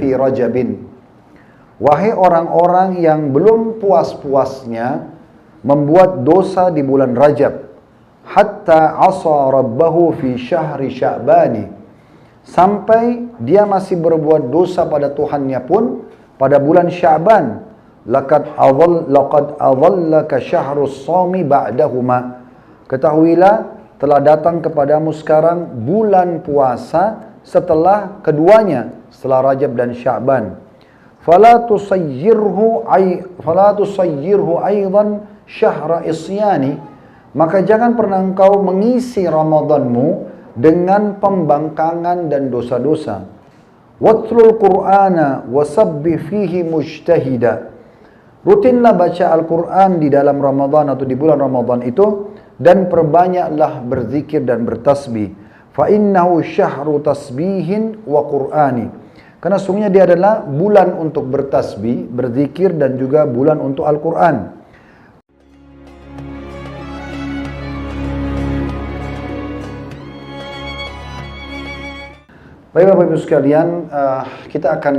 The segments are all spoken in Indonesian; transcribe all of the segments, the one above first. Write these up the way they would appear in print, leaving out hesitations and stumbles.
fi rajabin. Wahai orang-orang yang belum puas-puasnya membuat dosa di bulan Rajab, hatta asa rabbahu fi syahri sya'bani, sampai dia masih berbuat dosa pada Tuhannya pun pada bulan Sya'ban. Laqad adhallaka syahrus shawmi ba'dahuma. Ketahuilah telah datang kepadamu sekarang bulan puasa setelah keduanya, setelah Rajab dan Sya'ban. Fala tusayyirhu aidan syahra isyani, maka jangan pernah engkau mengisi Ramadanmu dengan pembangkangan dan dosa-dosa. Watlul Qur'ana wasabbi fihi mujtahida. Rutinlah baca Al-Quran di dalam Ramadan atau di bulan Ramadan itu, dan perbanyaklah berzikir dan bertasbih. Fa innahu syahru tasbihin wa Qur'ani. Karena sungguhnya dia adalah bulan untuk bertasbih, berzikir, dan juga bulan untuk Al-Quran. Baik Bapak Ibu sekalian, kita akan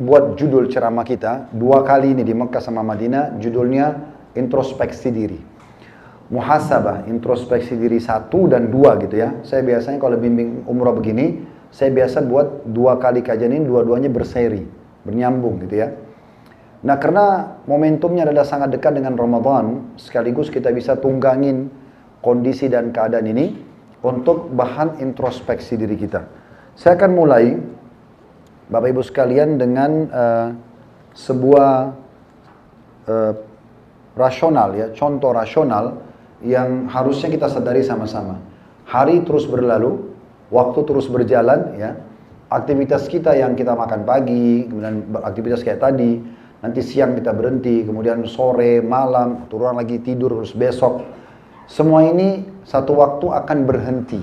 buat judul ceramah kita 2 kali ini di Mekah sama Madinah. Judulnya introspeksi diri. Muhasabah, introspeksi diri 1 dan 2 gitu ya. Saya biasanya kalau bimbing umrah begini, saya biasa buat 2 kali kajian ini, dua-duanya berseri, bernyambung gitu ya. Nah, karena momentumnya adalah sangat dekat dengan Ramadan, sekaligus kita bisa tunggangin kondisi dan keadaan ini untuk bahan introspeksi diri kita. Saya akan mulai, Bapak Ibu sekalian, dengan sebuah rasional ya, contoh rasional yang harusnya kita sadari sama-sama. Hari terus berlalu, waktu terus berjalan ya. Aktivitas kita yang kita makan pagi, kemudian aktivitas kayak tadi, nanti siang kita berhenti, kemudian sore, malam, turun lagi tidur, terus besok. Semua ini satu waktu akan berhenti.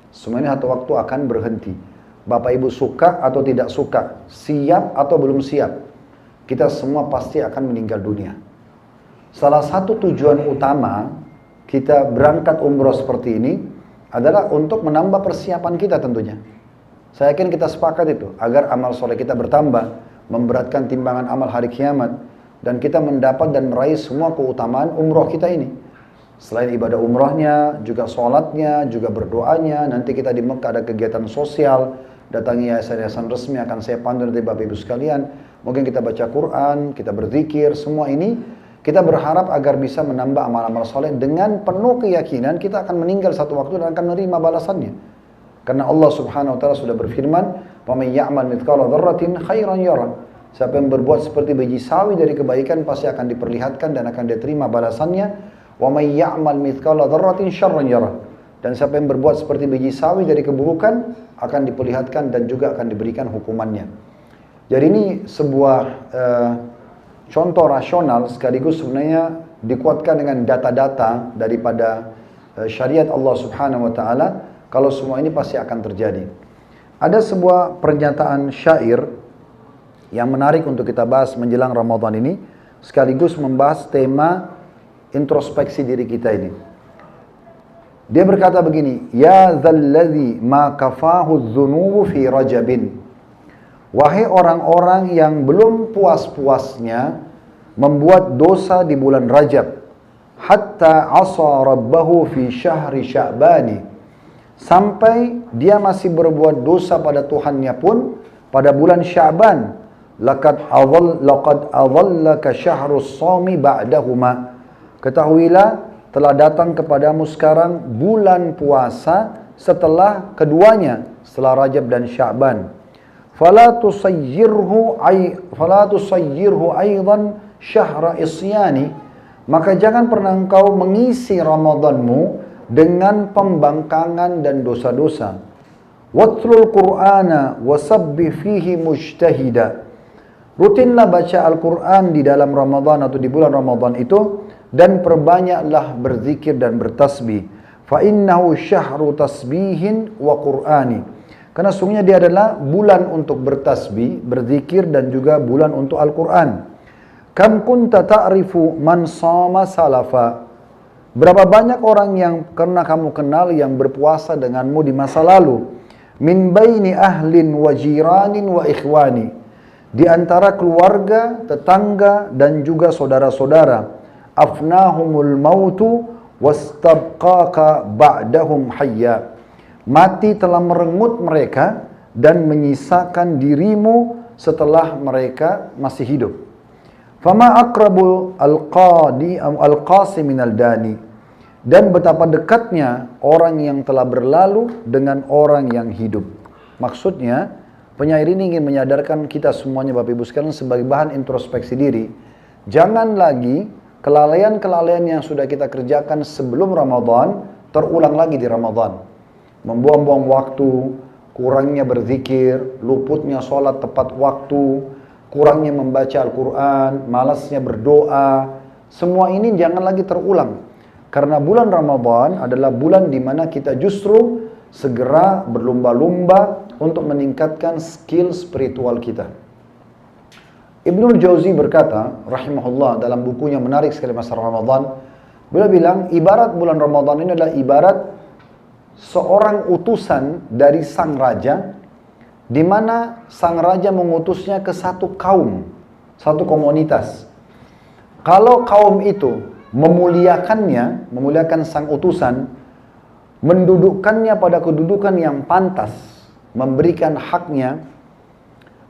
Semua ini satu waktu akan berhenti. Bapak Ibu suka atau tidak suka, siap atau belum siap, kita semua pasti akan meninggal dunia. Salah satu tujuan utama kita berangkat umroh seperti ini adalah untuk menambah persiapan kita tentunya. Saya yakin kita sepakat itu, agar amal soleh kita bertambah, memberatkan timbangan amal hari kiamat, dan kita mendapat dan meraih semua keutamaan umroh kita ini. Selain ibadah umrohnya, juga sholatnya, juga berdoanya. Nanti kita di Mekah ada kegiatan sosial, datangi yayasan-yayasan resmi, akan saya pandu nanti Bapak Ibu sekalian. Mungkin kita baca Quran, kita berzikir, semua ini kita berharap agar bisa menambah amal-amal soleh dengan penuh keyakinan kita akan meninggal satu waktu dan akan menerima balasannya. Karena Allah Subhanahu wa taala sudah berfirman, "Wa may ya'mal mithqala dzarratin khairan yarah." Siapa yang berbuat seperti biji sawi dari kebaikan pasti akan diperlihatkan dan akan diterima balasannya. Wa may ya'mal mithqala dzarratin syarran yarah. Dan siapa yang berbuat seperti biji sawi dari keburukan akan diperlihatkan dan juga akan diberikan hukumannya. Jadi ini sebuah contoh rasional sekaligus sebenarnya dikuatkan dengan data-data daripada syariat Allah Subhanahu wa taala, kalau semua ini pasti akan terjadi. Ada sebuah pernyataan syair yang menarik untuk kita bahas menjelang Ramadan ini, sekaligus membahas tema introspeksi diri kita ini. Dia berkata begini, "Ya dzalladzi ma kafahu dzunubu fi rajabin." Wahai orang-orang yang belum puas-puasnya membuat dosa di bulan Rajab, hatta asa rabbahu fi syahri sya'bani, sampai dia masih berbuat dosa pada Tuhannya pun pada bulan Sya'ban. Laqad adhallaka syahrus shawmi ba'dahuma. Ketahuilah telah datang kepadamu sekarang bulan puasa setelah keduanya, setelah Rajab dan Sya'ban. Fala tusayyirhu aidan syahra isyani, maka jangan pernah engkau mengisi Ramadanmu dengan pembangkangan dan dosa-dosa. Watlul Qur'ana wasabbi fihi mujtahida. Rutinlah baca Al-Quran di dalam Ramadan atau di bulan Ramadan itu, dan perbanyaklah berzikir dan bertasbih. Fa innahu syahru tasbihin wa Qur'ani. Karena sungguhnya dia adalah bulan untuk bertasbih, berzikir, dan juga bulan untuk Al-Quran. Kam kunta ta'rifu man shama salafa. Berapa banyak orang yang pernah kamu kenal yang berpuasa denganmu di masa lalu. min baini ahlin wa jiranin wa ikhwani, di antara keluarga, tetangga dan juga saudara-saudara. Afnahumul mautu wastabqaka ba'dahum hayya, mati telah merenggut mereka dan menyisakan dirimu setelah mereka masih hidup. Fama aqrabul al-qasi minal dani, dan betapa dekatnya orang yang telah berlalu dengan orang yang hidup. Maksudnya, penyair ini ingin menyadarkan kita semuanya Bapak Ibu sekalian sebagai bahan introspeksi diri. Jangan lagi kelalaian-kelalaian yang sudah kita kerjakan sebelum Ramadan terulang lagi di Ramadan. Membuang-buang waktu, kurangnya berzikir, luputnya sholat tepat waktu, kurangnya membaca Al-Quran, malasnya berdoa. Semua ini jangan lagi terulang. Karena bulan Ramadan adalah bulan di mana kita justru segera berlomba-lomba untuk meningkatkan skill spiritual kita. Ibnul Jauzi berkata, rahimahullah, dalam bukunya menarik sekali masa Ramadan, beliau bilang, ibarat bulan Ramadan ini adalah ibarat seorang utusan dari sang raja, di mana sang raja mengutusnya ke satu kaum, satu komunitas. Kalau kaum itu memuliakan sang utusan, mendudukkannya pada kedudukan yang pantas, memberikan haknya,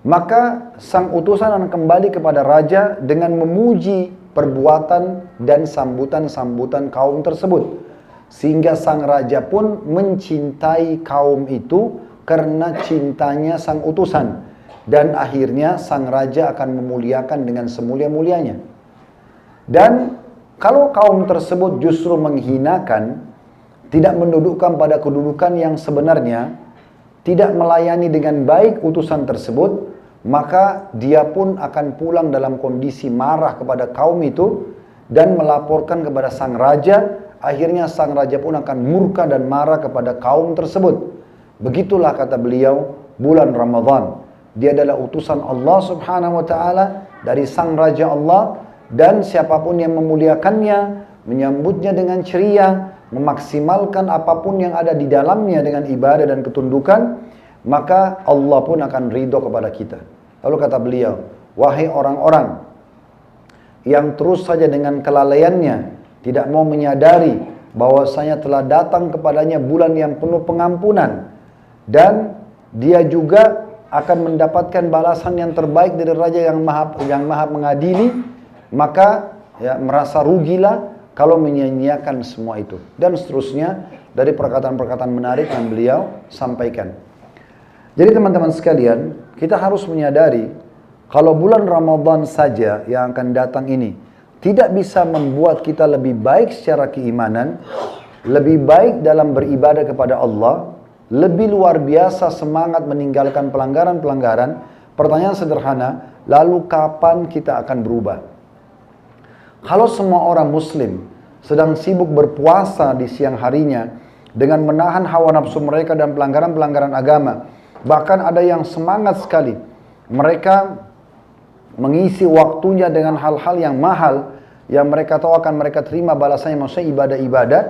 maka sang utusan akan kembali kepada raja dengan memuji perbuatan dan sambutan-sambutan kaum tersebut. Sehingga sang raja pun mencintai kaum itu karena cintanya sang utusan. Dan akhirnya sang raja akan memuliakan dengan semulia-mulianya. Dan kalau kaum tersebut justru menghinakan, tidak mendudukkan pada kedudukan yang sebenarnya, tidak melayani dengan baik utusan tersebut, maka dia pun akan pulang dalam kondisi marah kepada kaum itu dan melaporkan kepada sang raja. Akhirnya sang raja pun akan murka dan marah kepada kaum tersebut. Begitulah kata beliau, bulan Ramadan. Dia adalah utusan Allah Subhanahu wa taala dari sang raja Allah, dan siapapun yang memuliakannya, menyambutnya dengan ceria, memaksimalkan apapun yang ada di dalamnya dengan ibadah dan ketundukan, maka Allah pun akan ridho kepada kita. Lalu kata beliau, wahai orang-orang yang terus saja dengan kelalaiannya tidak mau menyadari bahwasanya telah datang kepadanya bulan yang penuh pengampunan, dan dia juga akan mendapatkan balasan yang terbaik dari Raja yang maha mengadili, maka ya, merasa rugilah kalau menyia-nyiakan semua itu. Dan seterusnya dari perkataan-perkataan menarik yang beliau sampaikan. Jadi teman-teman sekalian, kita harus menyadari kalau bulan Ramadan saja yang akan datang ini tidak bisa membuat kita lebih baik secara keimanan, lebih baik dalam beribadah kepada Allah, lebih luar biasa semangat meninggalkan pelanggaran-pelanggaran. Pertanyaan sederhana, lalu kapan kita akan berubah? Kalau semua orang muslim sedang sibuk berpuasa di siang harinya dengan menahan hawa nafsu mereka dan pelanggaran-pelanggaran agama, bahkan ada yang semangat sekali, mereka mengisi waktunya dengan hal-hal yang mahal, yang mereka tahu akan mereka terima balasannya, maksudnya ibadah-ibadah,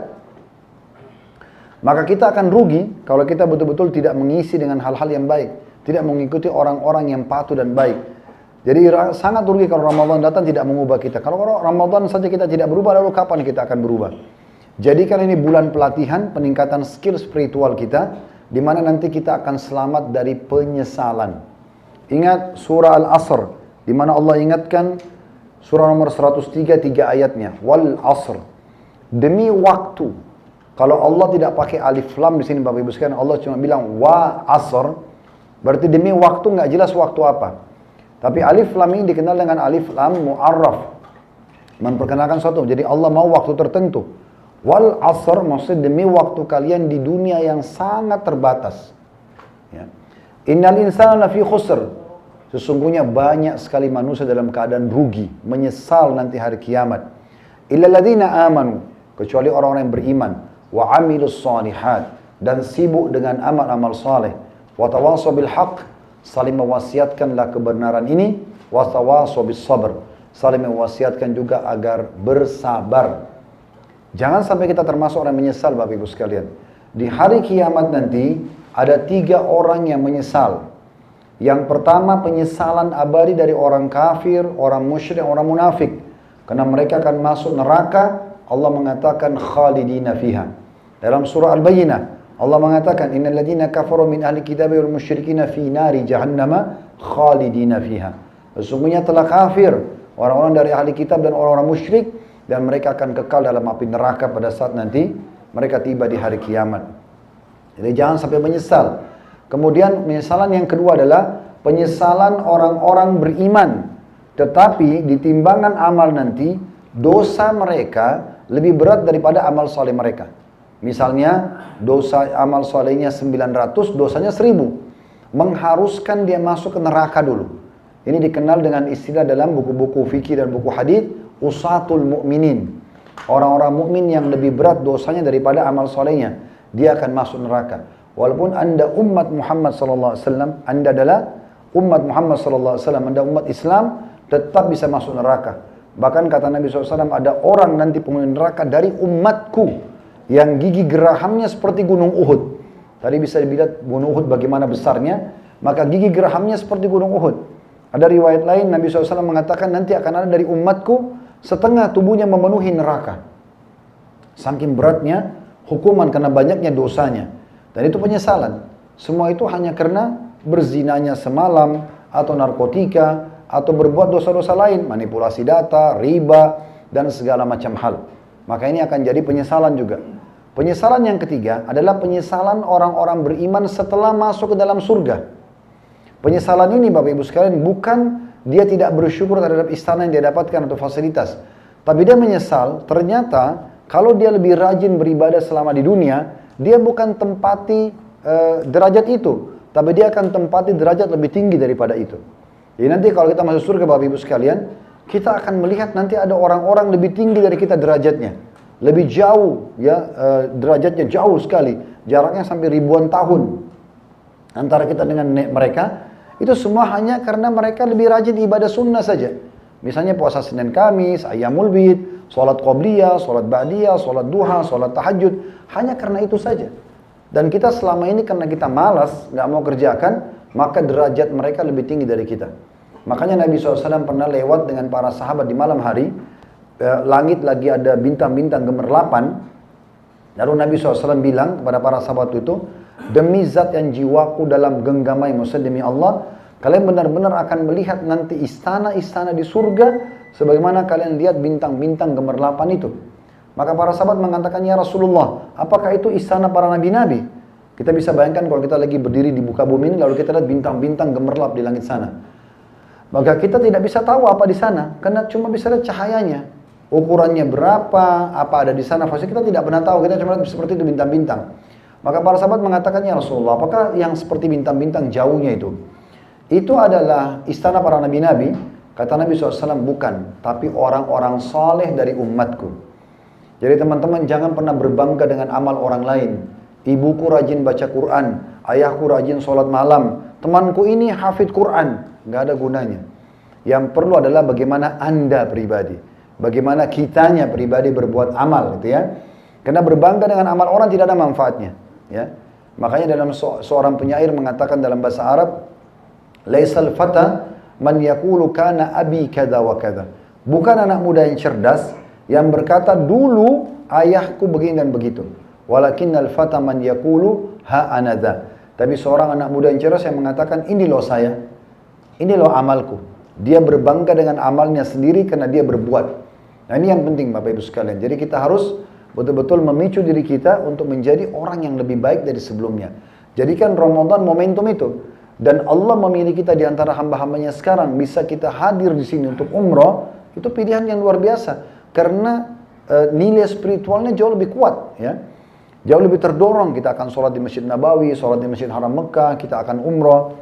maka kita akan rugi kalau kita betul-betul tidak mengisi dengan hal-hal yang baik, tidak mengikuti orang-orang yang patuh dan baik. Jadi sangat rugi kalau Ramadan datang tidak mengubah kita. Kalau Ramadan saja kita tidak berubah, lalu kapan kita akan berubah? Jadikan ini bulan pelatihan, peningkatan skill spiritual kita, di mana nanti kita akan selamat dari penyesalan. Ingat surah Al-Asr, di mana Allah ingatkan surah nomor 103, 3 ayatnya. Wal Asr, demi waktu. Kalau Allah tidak pakai alif lam di sini Bapak Ibu sekalian, Allah cuma bilang wa asr, berarti demi waktu, nggak jelas waktu apa. Tapi alif lam ini dikenal dengan alif lam mu'arraf, memperkenalkan suatu. Jadi Allah mau waktu tertentu. Wal asr maksud demi waktu kalian di dunia yang sangat terbatas. Ya. Innal insana lafi khusr, sesungguhnya banyak sekali manusia dalam keadaan rugi, menyesal nanti hari kiamat. Illal ladzina amanu, kecuali orang-orang yang beriman, wa amilus shalihat, dan sibuk dengan amal-amal saleh, wa tawassaw bil haqq, saling mewasiatkanlah kebenaran ini, wa tawassaw bis sabr, saling mewasiatkan juga agar bersabar. Jangan sampai kita termasuk orang menyesal Bapak Ibu sekalian. Di hari kiamat nanti, ada 3 orang yang menyesal. Yang pertama penyesalan abadi dari orang kafir, orang musyrik, orang munafik. Karena mereka akan masuk neraka, Allah mengatakan khalidina fiha. Dalam surah Al-Bayyinah, Allah mengatakan innal ladzina kafaru min ahli kitabi wal musyrikina fi nari jahannama khalidina fiha. Sesungguhnya telah kafir orang-orang dari ahli kitab dan orang-orang musyrik, dan mereka akan kekal dalam api neraka pada saat nanti mereka tiba di hari kiamat. Jadi jangan sampai menyesal. Kemudian penyesalan yang kedua adalah penyesalan orang-orang beriman, tetapi di timbangan amal nanti dosa mereka lebih berat daripada amal soleh mereka. Misalnya dosa amal solehnya 900, dosanya 1000, mengharuskan dia masuk ke neraka dulu. Ini dikenal dengan istilah dalam buku-buku fikih dan buku hadis, usatul mu'minin. Orang-orang mukmin yang lebih berat dosanya daripada amal solehnya, dia akan masuk neraka. Walaupun anda umat Muhammad SAW, anda adalah umat Muhammad SAW, anda umat Islam, tetap bisa masuk neraka. Bahkan kata Nabi SAW, ada orang nanti penghuni neraka dari umatku yang gigi gerahamnya seperti gunung Uhud. Tadi bisa dilihat gunung Uhud bagaimana besarnya, maka gigi gerahamnya seperti gunung Uhud. Ada riwayat lain Nabi SAW mengatakan nanti akan ada dari umatku setengah tubuhnya memenuhi neraka. Saking beratnya hukuman karena banyaknya dosanya. Dan itu penyesalan. Semua itu hanya karena berzinanya semalam, atau narkotika, atau berbuat dosa-dosa lain, manipulasi data, riba, dan segala macam hal. Maka ini akan jadi penyesalan juga. Penyesalan yang ketiga adalah penyesalan orang-orang beriman setelah masuk ke dalam surga. Penyesalan ini Bapak Ibu sekalian bukan dia tidak bersyukur terhadap istana yang dia dapatkan atau fasilitas. Tapi dia menyesal, ternyata kalau dia lebih rajin beribadah selama di dunia, dia bukan tempati derajat itu, tapi dia akan tempati derajat lebih tinggi daripada itu. Jadi nanti kalau kita masuk surga Bapak Ibu sekalian, kita akan melihat nanti ada orang-orang lebih tinggi dari kita derajatnya, lebih jauh ya, derajatnya jauh sekali, jaraknya sampai ribuan tahun antara kita dengan mereka. Itu semua hanya karena mereka lebih rajin ibadah sunnah saja. Misalnya puasa Senin Kamis, Ayyamul Bid, sholat Qobliyah, sholat Ba'diyah, sholat Duha, sholat Tahajud. Hanya karena itu saja. Dan kita selama ini karena kita malas, nggak mau kerjakan, maka derajat mereka lebih tinggi dari kita. Makanya Nabi SAW pernah lewat dengan para sahabat di malam hari, langit lagi ada bintang-bintang gemerlapan. Lalu Nabi SAW bilang kepada para sahabat itu, demi zat yang jiwaku dalam genggamai, maksudnya demi Allah, kalian benar-benar akan melihat nanti istana-istana di surga sebagaimana kalian lihat bintang-bintang gemerlapan itu. Maka para sahabat mengatakan, ya Rasulullah, apakah itu istana para nabi-nabi? Kita bisa bayangkan kalau kita lagi berdiri di muka bumi ini, lalu kita lihat bintang-bintang gemerlap di langit sana. Maka kita tidak bisa tahu apa di sana, karena cuma bisa lihat cahayanya. Ukurannya berapa, apa ada di sana, kita tidak pernah tahu, kita cuma lihat seperti itu bintang-bintang. Maka para sahabat mengatakan, ya Rasulullah, apakah yang seperti bintang-bintang jauhnya itu? Itu adalah istana para nabi-nabi. Kata Nabi SAW, bukan, tapi orang-orang saleh dari umatku. Jadi teman-teman jangan pernah berbangga dengan amal orang lain. Ibuku rajin baca Quran, ayahku rajin sholat malam, temanku ini hafid Quran. Nggak ada gunanya. Yang perlu adalah bagaimana Anda pribadi, bagaimana kitanya pribadi berbuat amal, gitu ya. Karena berbangga dengan amal orang tidak ada manfaatnya, ya. Makanya dalam seorang penyair mengatakan dalam bahasa Arab, laisal fata man yaqulu kana abi kada wa kada. Bukan anak muda yang cerdas yang berkata dulu ayahku begini dan begitu. Walakinnal fata man yaqulu ha anada. Tapi seorang anak muda yang cerdas yang mengatakan ini loh saya, ini loh amalku. Dia berbangga dengan amalnya sendiri karena dia berbuat. Nah ini yang penting Bapak Ibu sekalian. Jadi kita harus betul-betul memicu diri kita untuk menjadi orang yang lebih baik dari sebelumnya. Jadikan Ramadan momentum itu. Dan Allah memilih kita di antara hamba-hambanya sekarang. Bisa kita hadir di sini untuk umrah. Itu pilihan yang luar biasa. Karena nilai spiritualnya jauh lebih kuat. Ya. Jauh lebih terdorong. Kita akan sholat di Masjid Nabawi, sholat di Masjid Haram Mekah. Kita akan umrah.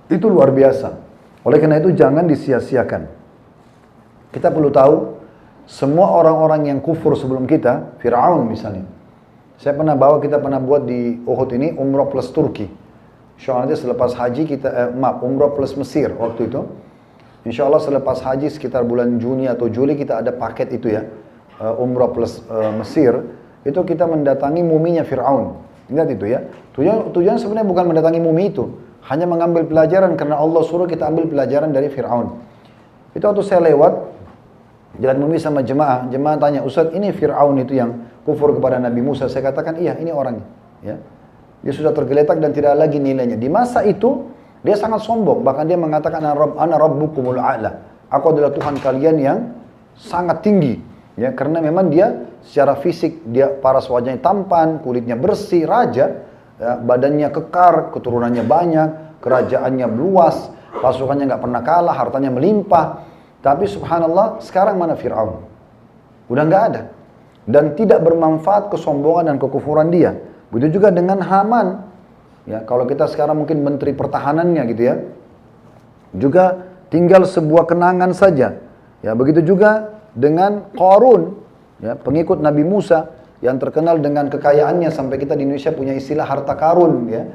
Itu luar biasa. Oleh karena itu jangan disia-siakan. Kita perlu tahu. Semua orang-orang yang kufur sebelum kita, Fir'aun misalnya. Saya pernah bawa, kita pernah buat di Uhud ini umrah plus Turki. Insya Allah nanti selepas haji kita, umrah plus Mesir waktu itu. Insya Allah selepas haji sekitar bulan Juni atau Juli kita ada paket itu ya. Umrah plus Mesir. Itu kita mendatangi muminya Fir'aun. Ingat itu ya. Tujuan sebenarnya bukan mendatangi mumi itu. Hanya mengambil pelajaran karena Allah suruh kita ambil pelajaran dari Fir'aun. Itu waktu saya lewat jalan mumi sama jemaah tanya, Ustaz ini Fir'aun itu yang kufur kepada Nabi Musa. Saya katakan iya, ini orangnya. Ya. Dia sudah tergeletak dan tidak lagi nilainya. Di masa itu dia sangat sombong, bahkan dia mengatakan ana rabbukumul a'la. Aku adalah Tuhan kalian yang sangat tinggi. Ya, karena memang dia secara fisik dia paras wajahnya tampan, kulitnya bersih, raja. Ya, badannya kekar, keturunannya banyak, kerajaannya luas, pasukannya nggak pernah kalah, hartanya melimpah. Tapi subhanallah, sekarang mana Fir'aun? Udah nggak ada. Dan tidak bermanfaat kesombongan dan kekufuran dia. Begitu juga dengan Haman. Ya, kalau kita sekarang mungkin menteri pertahanannya gitu ya, juga tinggal sebuah kenangan saja. Ya, begitu juga dengan Qarun, ya, pengikut Nabi Musa, yang terkenal dengan kekayaannya sampai kita di Indonesia punya istilah harta karun, ya.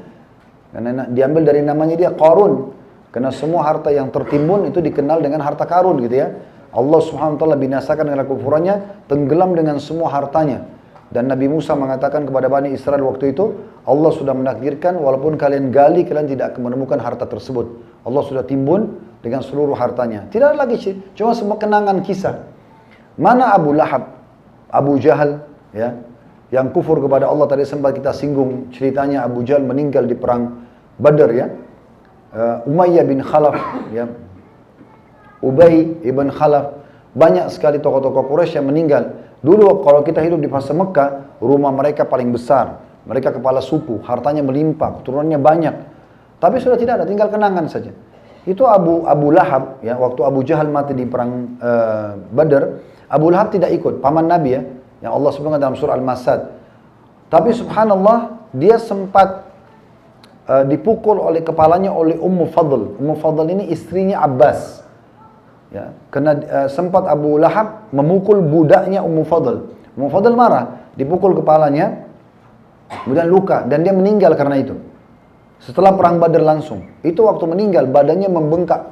Karena diambil dari namanya dia Qarun. Karena semua harta yang tertimbun itu dikenal dengan harta karun gitu ya. Allah Subhanahu wa taala binasakan dengan kekufurannya, tenggelam dengan semua hartanya. Dan Nabi Musa mengatakan kepada Bani Israel waktu itu, Allah sudah menakdirkan walaupun kalian gali, kalian tidak akan menemukan harta tersebut. Allah sudah timbun dengan seluruh hartanya. Tidak ada lagi sih, cuma semua kenangan kisah. Mana Abu Lahab, Abu Jahal, ya, yang kufur kepada Allah. Tadi sempat kita singgung ceritanya Abu Jahal meninggal di perang Badar ya. Umayyah bin Khalaf, ya, Ubay ibn Khalaf, banyak sekali tokoh-tokoh Quraisy yang meninggal. Dulu kalau kita hidup di fase Mekah, rumah mereka paling besar, mereka kepala suku, hartanya melimpah, keturunannya banyak. Tapi sudah tidak ada, tinggal kenangan saja. Itu Abu Lahab, ya, waktu Abu Jahal mati di perang Badar, Abu Lahab tidak ikut, paman Nabi ya, yang Allah sebutkan dalam surah Al-Masad. Tapi subhanallah, dia sempat dipukul oleh kepalanya oleh Ummu Fadl. Ummu Fadl ini istrinya Abbas. Ya, karena sempat Abu Lahab memukul budaknya Ummu Fadl. Ummu Fadl marah, dipukul kepalanya, kemudian luka, dan dia meninggal karena itu. Setelah perang Badar langsung, itu waktu meninggal badannya membengkak,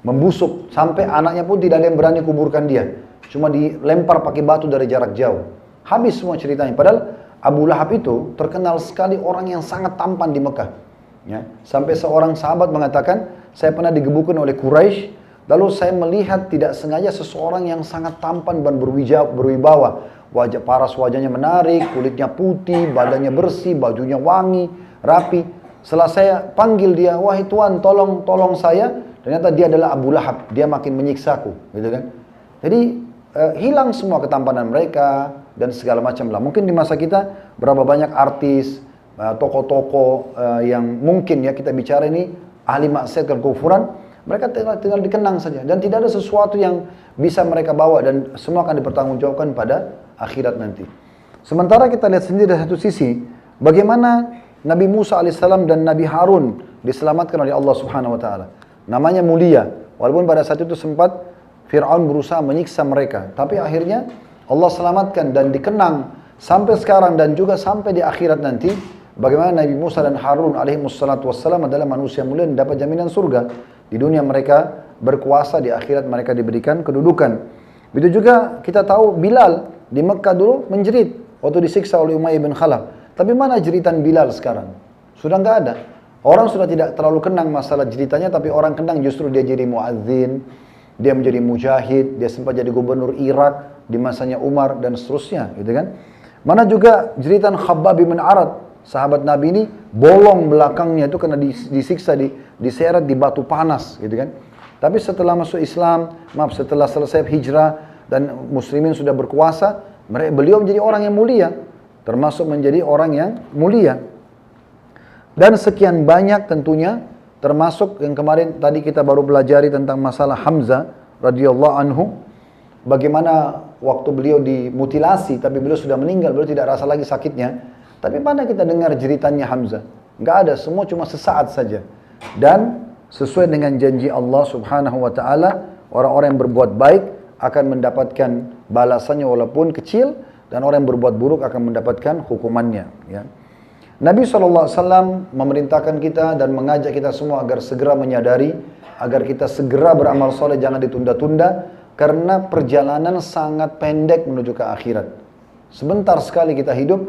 membusuk, sampai anaknya pun tidak ada yang berani kuburkan dia. Cuma dilempar pakai batu dari jarak jauh. Habis semua ceritanya. Padahal Abu Lahab itu terkenal sekali orang yang sangat tampan di Mekah. Ya, sampai seorang sahabat mengatakan, saya pernah digebukin oleh Quraisy, lalu saya melihat tidak sengaja seseorang yang sangat tampan dan berwibawa. Wajah paras, wajahnya menarik, kulitnya putih, badannya bersih, bajunya wangi, rapi. Setelah saya panggil dia, wahai Tuan, tolong saya. Ternyata dia adalah Abu Lahab, dia makin menyiksaku, gitu kan? Jadi hilang semua ketampanan mereka dan segala macam lah. Mungkin di masa kita berapa banyak artis, tokoh-tokoh yang mungkin ya kita bicara ini ahli maksiat dan kekufuran, mereka tinggal dikenang saja dan tidak ada sesuatu yang bisa mereka bawa dan semua akan dipertanggungjawabkan pada akhirat nanti. Sementara kita lihat sendiri dari satu sisi bagaimana Nabi Musa alaihissalam dan Nabi Harun diselamatkan oleh Allah Subhanahu wa taala. Namanya mulia, walaupun pada saat itu sempat Fir'aun berusaha menyiksa mereka, tapi akhirnya Allah selamatkan dan dikenang sampai sekarang dan juga sampai di akhirat nanti. Bagaimana Nabi Musa dan Harun alaihissalatu wassalam adalah manusia mulia dan dapat jaminan surga. Di dunia mereka berkuasa, di akhirat mereka diberikan kedudukan. Begitu juga kita tahu Bilal di Mekah dulu menjerit waktu disiksa oleh Umayyah bin Khalaf. Tapi mana jeritan Bilal sekarang? Sudah nggak ada. Orang sudah tidak terlalu kenang masalah jeritannya, tapi orang kenang justru dia jadi muadzin, dia menjadi mujahid, dia sempat jadi gubernur Irak di masanya Umar dan seterusnya, gitu kan? Mana juga jeritan Khabbab bin Arad, sahabat Nabi ini bolong belakangnya itu karena disiksa, diseret di batu panas, gitu kan? Tapi setelah masuk Islam, setelah selesai hijrah dan muslimin sudah berkuasa, beliau menjadi orang yang mulia, termasuk menjadi orang yang mulia. Dan sekian banyak tentunya, termasuk yang kemarin tadi kita baru pelajari tentang masalah Hamzah radhiyallahu anhu, bagaimana waktu beliau dimutilasi, tapi beliau sudah meninggal, beliau tidak rasa lagi sakitnya. Tapi mana kita dengar jeritannya Hamzah? Nggak ada, semua cuma sesaat saja. Dan sesuai dengan janji Allah Subhanahu wa taala, orang-orang yang berbuat baik akan mendapatkan balasannya walaupun kecil, dan orang yang berbuat buruk akan mendapatkan hukumannya, ya. Nabi SAW memerintahkan kita dan mengajak kita semua agar segera menyadari, agar kita segera beramal soleh, jangan ditunda-tunda, karena perjalanan sangat pendek menuju ke akhirat. Sebentar sekali kita hidup,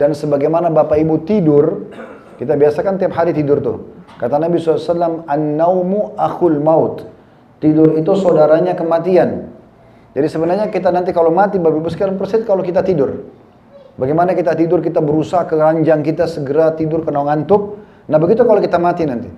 Dan sebagaimana Bapak Ibu tidur, kita biasakan tiap hari tidur tuh. Kata Nabi SAW, an-naumu akhul maut. Tidur itu saudaranya kematian. Jadi sebenarnya kita nanti kalau mati, Bapak Ibu sekalian, persis kalau kita tidur. Bagaimana kita tidur, kita berusaha ke ranjang kita segera tidur karena ngantuk. Nah begitu kalau kita mati nanti.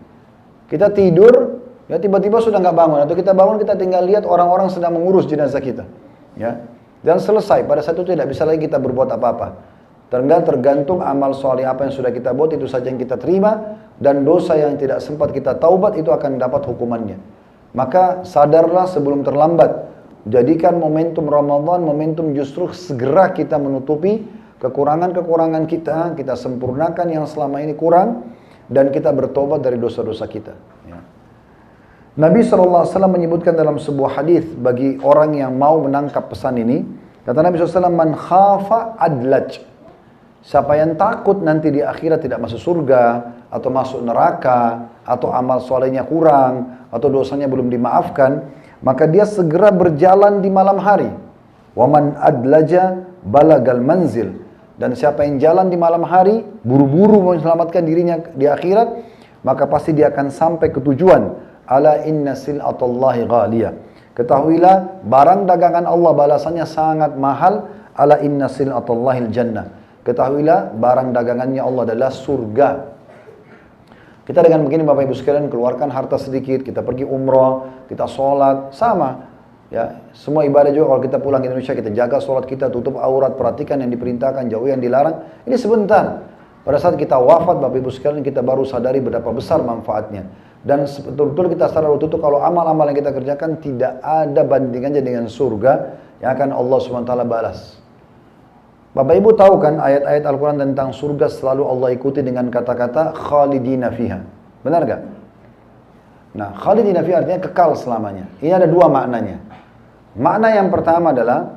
Kita tidur, ya tiba-tiba sudah nggak bangun. Atau kita bangun, kita tinggal lihat orang-orang sedang mengurus jenazah kita. Ya. Dan selesai, pada saat itu tidak bisa lagi kita berbuat apa-apa. Tergantung amal soleh apa yang sudah kita buat, itu saja yang kita terima. Dan dosa yang tidak sempat kita taubat, itu akan dapat hukumannya. Maka sadarlah sebelum terlambat. Jadikan momentum Ramadan, momentum justru segera kita menutupi kekurangan-kekurangan kita sempurnakan yang selama ini kurang, dan kita bertobat dari dosa-dosa kita. Ya. Nabi SAW menyebutkan dalam sebuah hadis bagi orang yang mau menangkap pesan ini, kata Nabi SAW, man khafa adlaj. Siapa yang takut nanti di akhirat tidak masuk surga, atau masuk neraka, atau amal solehnya kurang, atau dosanya belum dimaafkan, maka dia segera berjalan di malam hari. Waman adlaja balagal manzil. Dan siapa yang jalan di malam hari, buru-buru menyelamatkan dirinya di akhirat, maka pasti dia akan sampai ke tujuan. Ala inna sil'atallahi ghaliyah. Ketahuilah, barang dagangan Allah balasannya sangat mahal. Ala inna sil'atallahil jannah. Ketahuilah, barang dagangannya Allah adalah surga. Kita dengan begini Bapak Ibu sekalian, keluarkan harta sedikit, kita pergi umroh, kita sholat, sama. Ya, semua ibadah juga kalau kita pulang ke Indonesia, kita jaga sholat kita, tutup aurat, perhatikan yang diperintahkan, jauh yang dilarang. Ini sebentar. Pada saat kita wafat Bapak Ibu sekalian, kita baru sadari betapa besar manfaatnya. Dan betul-betul kita sadar waktu itu kalau amal-amal yang kita kerjakan tidak ada bandingannya dengan surga yang akan Allah SWT balas. Bapak Ibu tahu kan ayat-ayat Al-Quran tentang surga selalu Allah ikuti dengan kata-kata khalidina fiha. Benar gak? Nah, khalidina fiha artinya kekal selamanya. Ini ada dua maknanya. Makna yang pertama adalah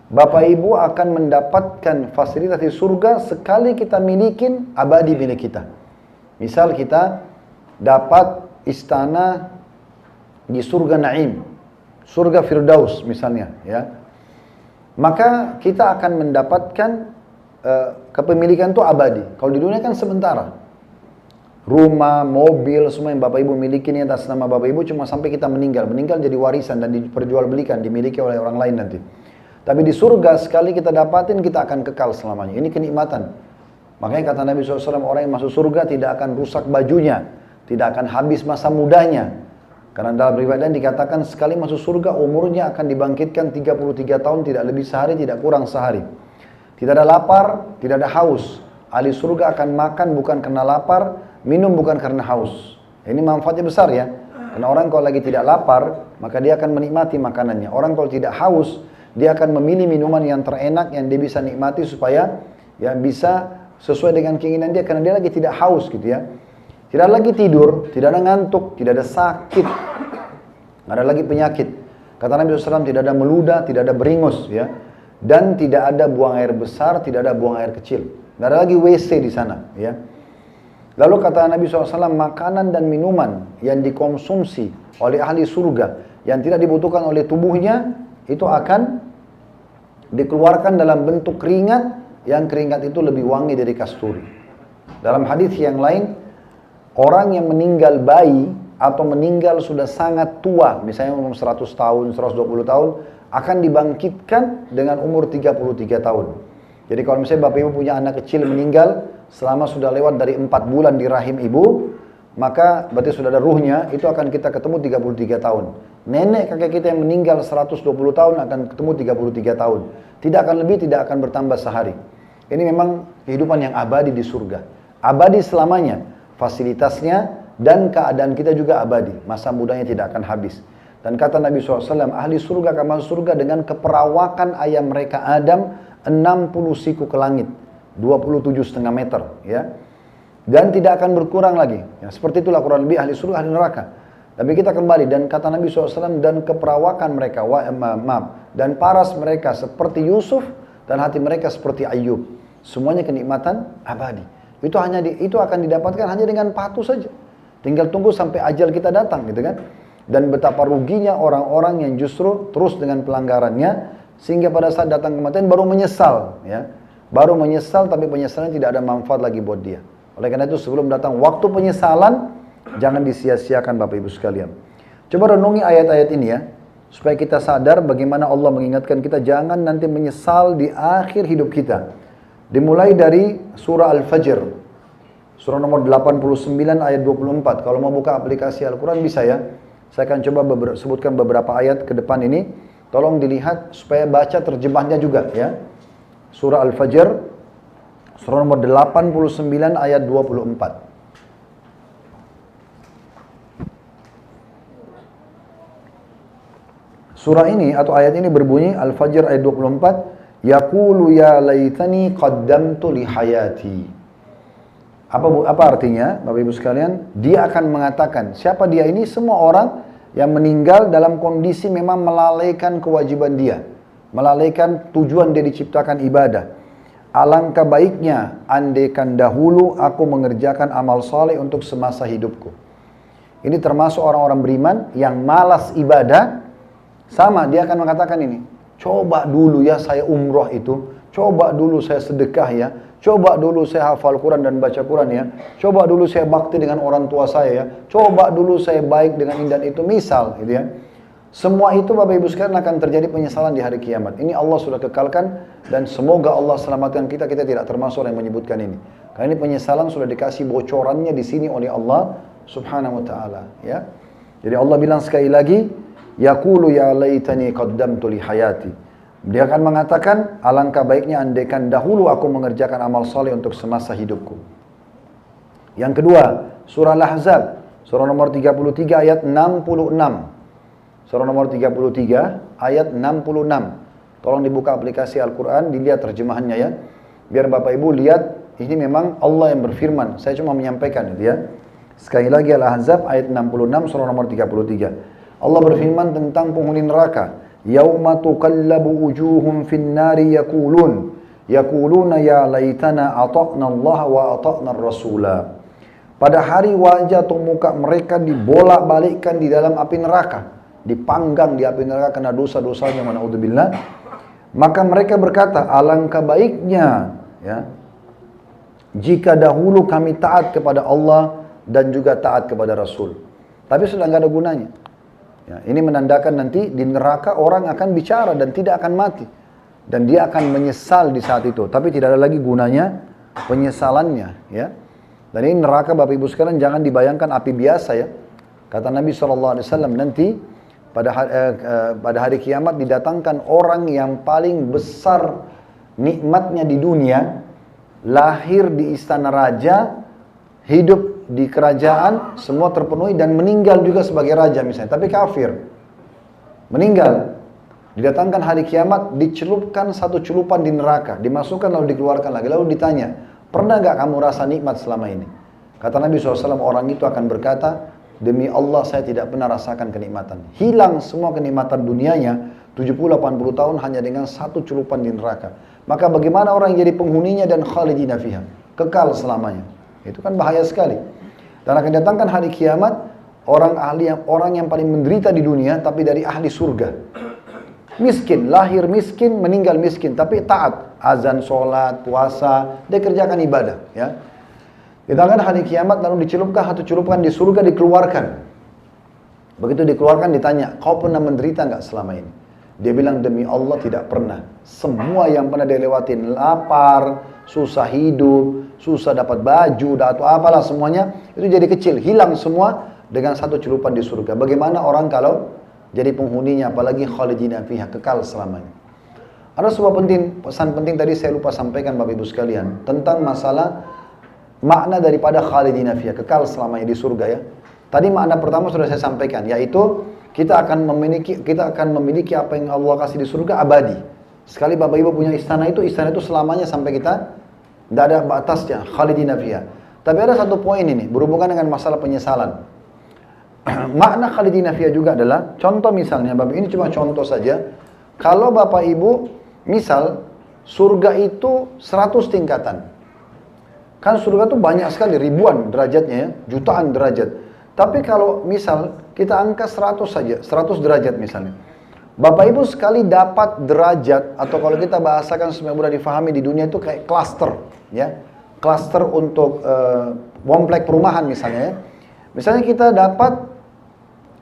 Bapak Ibu akan mendapatkan fasilitas di surga sekali kita milikin abadi milik kita. Misal kita dapat istana di surga Naim, surga Firdaus misalnya, ya. Maka kita akan mendapatkan kepemilikan itu abadi. Kalau di dunia kan sementara. Rumah, mobil, semua yang Bapak Ibu miliki ini atas nama Bapak Ibu cuma sampai kita meninggal. Meninggal jadi warisan dan diperjualbelikan, dimiliki oleh orang lain nanti. Tapi di surga sekali kita dapatin, kita akan kekal selamanya. Ini kenikmatan. Makanya kata Nabi SAW, orang yang masuk surga tidak akan rusak bajunya, tidak akan habis masa mudanya. Karena dalam riwayat dikatakan sekali masuk surga umurnya akan dibangkitkan 33 tahun, tidak lebih sehari, tidak kurang sehari. Tidak ada lapar, tidak ada haus. Ahli surga akan makan bukan karena lapar, minum bukan karena haus. Ini manfaatnya besar ya. Karena orang kalau lagi tidak lapar, maka dia akan menikmati makanannya. Orang kalau tidak haus, dia akan memilih minuman yang terenak yang dia bisa nikmati supaya ya bisa sesuai dengan keinginan dia karena dia lagi tidak haus gitu ya. Tidak ada lagi tidur, tidak ada ngantuk, tidak ada sakit, tidak ada lagi penyakit. Kata Nabi SAW, tidak ada meludah, tidak ada beringus, ya, dan tidak ada buang air besar, tidak ada buang air kecil. Tidak ada lagi WC di sana, ya. Lalu kata Nabi SAW, makanan dan minuman yang dikonsumsi oleh ahli surga yang tidak dibutuhkan oleh tubuhnya itu akan dikeluarkan dalam bentuk keringat, yang keringat itu lebih wangi dari kasturi. Dalam hadis yang lain, orang yang meninggal bayi atau meninggal sudah sangat tua, misalnya umur 100 tahun, 120 tahun, akan dibangkitkan dengan umur 33 tahun. Jadi kalau misalnya Bapak Ibu punya anak kecil meninggal, selama sudah lewat dari 4 bulan di rahim ibu, maka berarti sudah ada ruhnya, itu akan kita ketemu 33 tahun. Nenek kakek kita yang meninggal 120 tahun akan ketemu 33 tahun. Tidak akan lebih, tidak akan bertambah sehari. Ini memang kehidupan yang abadi di surga. Abadi selamanya. Fasilitasnya dan keadaan kita juga abadi. Masa mudanya tidak akan habis. Dan kata Nabi SAW, ahli surga akan masuk surga dengan keperawakan ayah mereka Adam 60 siku ke langit. 27,5 meter. Ya. Dan tidak akan berkurang lagi. Ya, seperti itulah kurang lebih ahli surga, ahli neraka. Tapi kita kembali, dan kata Nabi SAW, dan keperawakan mereka, dan paras mereka seperti Yusuf, dan hati mereka seperti Ayub. Semuanya kenikmatan abadi. Itu akan didapatkan hanya dengan patuh saja. Tinggal tunggu sampai ajal kita datang gitu kan. Dan betapa ruginya orang-orang yang justru terus dengan pelanggarannya sehingga pada saat datang kematian baru menyesal ya. baru menyesal tapi penyesalan tidak ada manfaat lagi buat dia. Oleh karena itu sebelum datang waktu penyesalan, jangan disia-siakan Bapak Ibu sekalian. Coba renungi ayat-ayat ini ya, supaya kita sadar bagaimana Allah mengingatkan kita jangan nanti menyesal di akhir hidup kita. Dimulai dari surah Al-Fajr, surah nomor 89 ayat 24. Kalau mau buka aplikasi Al-Quran bisa ya. Saya akan coba sebutkan beberapa ayat ke depan ini. Tolong dilihat supaya baca terjemahnya juga ya. Surah Al-Fajr, surah nomor 89 ayat 24. Surah ini atau ayat ini berbunyi Al-Fajr ayat 24, yaqulu ya laitani qaddamtu li hayati. Apa artinya Bapak Ibu sekalian? Dia akan mengatakan, siapa dia ini? Semua orang yang meninggal dalam kondisi memang melalaikan kewajiban dia, melalaikan tujuan dia diciptakan ibadah. Alangkah baiknya andaikan dahulu aku mengerjakan amal soleh untuk semasa hidupku. Ini termasuk orang-orang beriman yang malas ibadah. Sama, dia akan mengatakan ini, coba dulu ya saya umroh itu, coba dulu saya sedekah ya, coba dulu saya hafal Quran dan baca Quran ya, coba dulu saya bakti dengan orang tua saya ya, coba dulu saya baik dengan ini dan itu, misal gitu ya. Semua itu Bapak Ibu sekalian akan terjadi penyesalan di hari kiamat. Ini Allah sudah kekalkan dan semoga Allah selamatkan kita tidak termasuk orang yang menyebutkan ini. Karena ini penyesalan sudah dikasih bocorannya di sini oleh Allah Subhanahu wa taala ya. Jadi Allah bilang sekali lagi, yaqulu ya laitani qaddamtu li hayati. Dia akan mengatakan, alangkah baiknya andaikan dahulu aku mengerjakan amal soleh untuk semasa hidupku. Yang kedua, surah Al-Ahzab, surah nomor 33 ayat 66. Surah nomor 33 ayat 66. Tolong dibuka aplikasi Al-Quran, dilihat terjemahannya ya. Biar Bapak Ibu lihat, ini memang Allah yang berfirman. Saya cuma menyampaikan itu ya. Sekali lagi Al-Ahzab ayat 66, surah nomor 33. Allah berfirman tentang penghuni neraka. Yauma tuqallabu wujuhum fin nari yaquluna ya laitana ata'na Allah wa ata'na ar-rasula. Pada hari wajah atau muka mereka dibolak-balikkan di dalam api neraka, dipanggang di api neraka karena dosa-dosanya, naudzubillah. Maka mereka berkata, alangkah baiknya ya jika dahulu kami taat kepada Allah dan juga taat kepada Rasul. Tapi sudah nggak ada gunanya. Ya, ini menandakan nanti di neraka orang akan bicara dan tidak akan mati. Dan dia akan menyesal di saat itu. Tapi tidak ada lagi gunanya penyesalannya. Ya. Dan ini neraka Bapak Ibu sekalian jangan dibayangkan api biasa ya. Kata Nabi SAW nanti pada hari kiamat didatangkan orang yang paling besar nikmatnya di dunia. Lahir di istana raja, hidup di kerajaan, semua terpenuhi dan meninggal juga sebagai raja misalnya, tapi kafir. Meninggal. Didatangkan hari kiamat, dicelupkan satu celupan di neraka, dimasukkan lalu dikeluarkan lagi. Lalu ditanya, pernah gak kamu rasa nikmat selama ini? Kata Nabi SAW, orang itu akan berkata, demi Allah saya tidak pernah rasakan kenikmatan. Hilang semua kenikmatan dunianya, 70-80 tahun hanya dengan satu celupan di neraka. Maka bagaimana orang yang jadi penghuninya dan khalidina fiha? Kekal selamanya. Itu kan bahaya sekali. Dan akan datangkan hari kiamat orang yang paling menderita di dunia tapi dari ahli surga. Miskin, lahir miskin, meninggal miskin, tapi taat, azan, sholat, puasa, dia kerjakan ibadah. Ya. Datangkan hari kiamat lalu dicelupkan satu celupan di surga, dikeluarkan. Begitu dikeluarkan ditanya, kau pernah menderita nggak selama ini? Dia bilang demi Allah tidak pernah. Semua yang pernah dia lewatin, lapar, susah hidup, susah dapat baju, atau apalah semuanya, itu jadi kecil, hilang semua dengan satu celupan di surga. Bagaimana orang kalau jadi penghuninya, apalagi khalidina fiha, kekal selamanya. Ada sebuah pesan penting tadi saya lupa sampaikan Bapak Ibu sekalian, tentang masalah makna daripada khalidina fiha, kekal selamanya di surga ya. Tadi makna pertama sudah saya sampaikan, yaitu kita akan memiliki apa yang Allah kasih di surga abadi. Sekali Bapak Ibu punya istana itu selamanya sampai kita tidak ada batasnya, khalidina fiha. Tapi ada satu poin ini berhubungan dengan masalah penyesalan. Makna khalidina fiha juga adalah, contoh misalnya, Bapak, ini cuma contoh saja. Kalau Bapak Ibu, misal surga itu 100 tingkatan. Kan surga itu banyak sekali, ribuan derajatnya ya, jutaan derajat. Tapi kalau misal kita angka 100 saja, 100 derajat misalnya. Bapak Ibu sekali dapat derajat, atau kalau kita bahasakan supaya mudah difahami di dunia itu kayak klaster, ya. Klaster untuk komplek perumahan misalnya ya. Misalnya kita dapat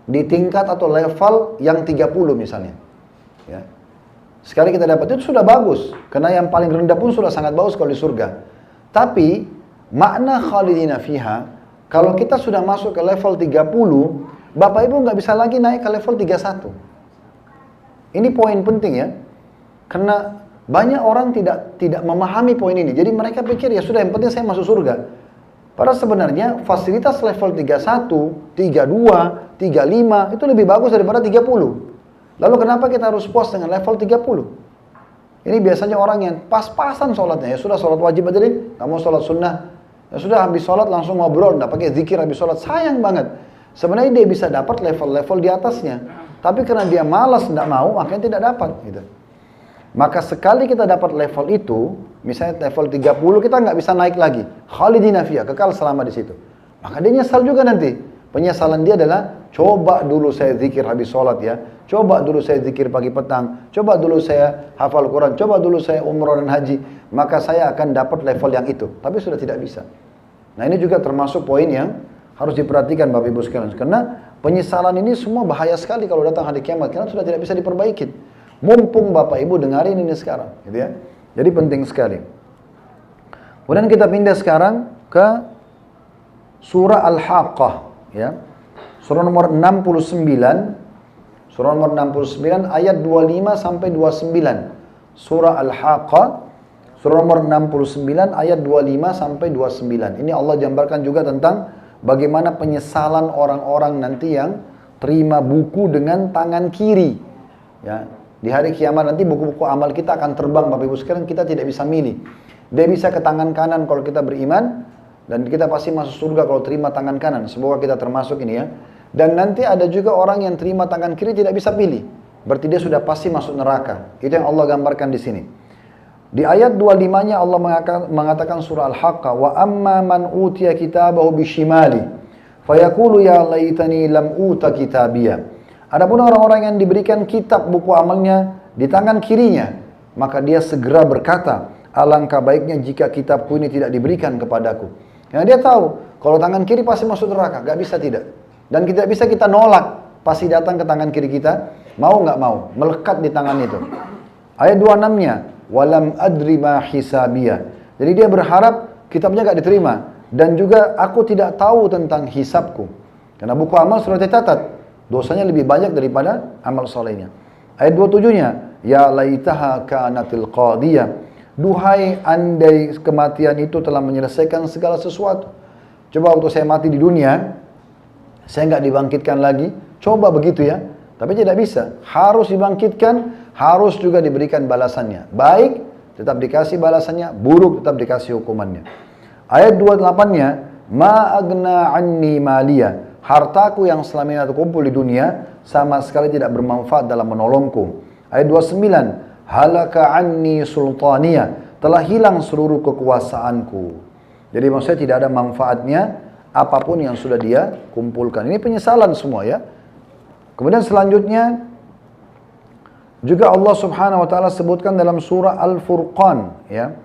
di tingkat atau level yang 30 misalnya. Ya. Sekali kita dapat itu sudah bagus, karena yang paling rendah pun sudah sangat bagus kalau di surga. Tapi makna khalidina fiha, kalau kita sudah masuk ke level 30, Bapak Ibu nggak bisa lagi naik ke level 31. Ini poin penting ya, karena banyak orang tidak memahami poin ini. Jadi mereka pikir ya sudah, yang penting saya masuk surga. Padahal sebenarnya fasilitas level 31, 32, 35 itu lebih bagus daripada 30. Lalu kenapa kita harus puas dengan level 30? Ini biasanya orang yang pas-pasan sholatnya, ya sudah sholat wajib aja deh, nggak mau sholat sunnah. Ya sudah habis sholat langsung ngobrol, nggak pakai zikir habis sholat, sayang banget. Sebenarnya dia bisa dapat level-level di atasnya, tapi karena dia malas nggak mau, makanya tidak dapat. Gitu. Maka sekali kita dapat level itu, misalnya level 30, kita nggak bisa naik lagi. Khalidina fiyah, kekal selama di situ. Maka dia nyesal juga nanti. Penyesalan dia adalah, coba dulu saya zikir habis sholat ya, coba dulu saya zikir pagi petang, coba dulu saya hafal Quran, coba dulu saya umrah dan haji, maka saya akan dapat level yang itu. Tapi sudah tidak bisa. Nah ini juga termasuk poin yang harus diperhatikan Bapak Ibu sekalian. Karena penyesalan ini semua bahaya sekali kalau datang hari kiamat, karena sudah tidak bisa diperbaiki. Mumpung Bapak Ibu dengarin ini sekarang, gitu ya. Jadi penting sekali. Kemudian kita pindah sekarang ke surah Al-Haqqah, ya. Surah nomor 69. Surah nomor 69 ayat 25 sampai 29. Surah Al-Haqqah, surah nomor 69 ayat 25 sampai 29. Ini Allah gambarkan juga tentang bagaimana penyesalan orang-orang nanti yang terima buku dengan tangan kiri. Ya, di hari kiamat nanti buku-buku amal kita akan terbang Bapak Ibu sekalian, kita tidak bisa milih. Dia bisa ke tangan kanan kalau kita beriman, dan kita pasti masuk surga kalau terima tangan kanan. Semoga kita termasuk ini ya. Dan nanti ada juga orang yang terima tangan kiri tidak bisa pilih. Berarti dia sudah pasti masuk neraka. Itu yang Allah gambarkan di sini. Di ayat 25-nya Allah mengatakan surah Al-Haqqah, wa amma man utiya kitabahu bishimali fayaqulu ya laitani lam uta kitabiyya. Adapun orang-orang yang diberikan kitab buku amalnya di tangan kirinya, maka dia segera berkata, alangkah baiknya jika kitabku ini tidak diberikan kepadaku. Karena dia tahu kalau tangan kiri pasti masuk neraka, gak bisa tidak. Dan tidak bisa kita nolak, pasti datang ke tangan kiri kita, mau nggak mau, melekat di tangan itu. Ayat 26-nya, walam adri ma hisabiyah. Jadi dia berharap kitabnya nggak diterima, dan juga aku tidak tahu tentang hisabku. Karena buku amal sudah dicatat, dosanya lebih banyak daripada amal solehnya. Ayat 27-nya, ya laitaha kanatil qadiyah. Duhai andai kematian itu telah menyelesaikan segala sesuatu. Coba waktu saya mati di dunia, saya nggak dibangkitkan lagi, coba begitu ya, tapi tidak bisa. Harus dibangkitkan, harus juga diberikan balasannya. Baik, tetap dikasih balasannya, buruk tetap dikasih hukumannya. Ayat 28-nya, ma agna anni maliyah. Hartaku yang selama ini aku kumpul di dunia sama sekali tidak bermanfaat dalam menolongku. Ayat 29, halaka anni sultaniyah. Telah hilang seluruh kekuasaanku. Jadi maksudnya tidak ada manfaatnya apapun yang sudah dia kumpulkan. Ini penyesalan semua ya. Kemudian selanjutnya juga Allah Subhanahu wa taala sebutkan dalam surah Al-Furqan ya.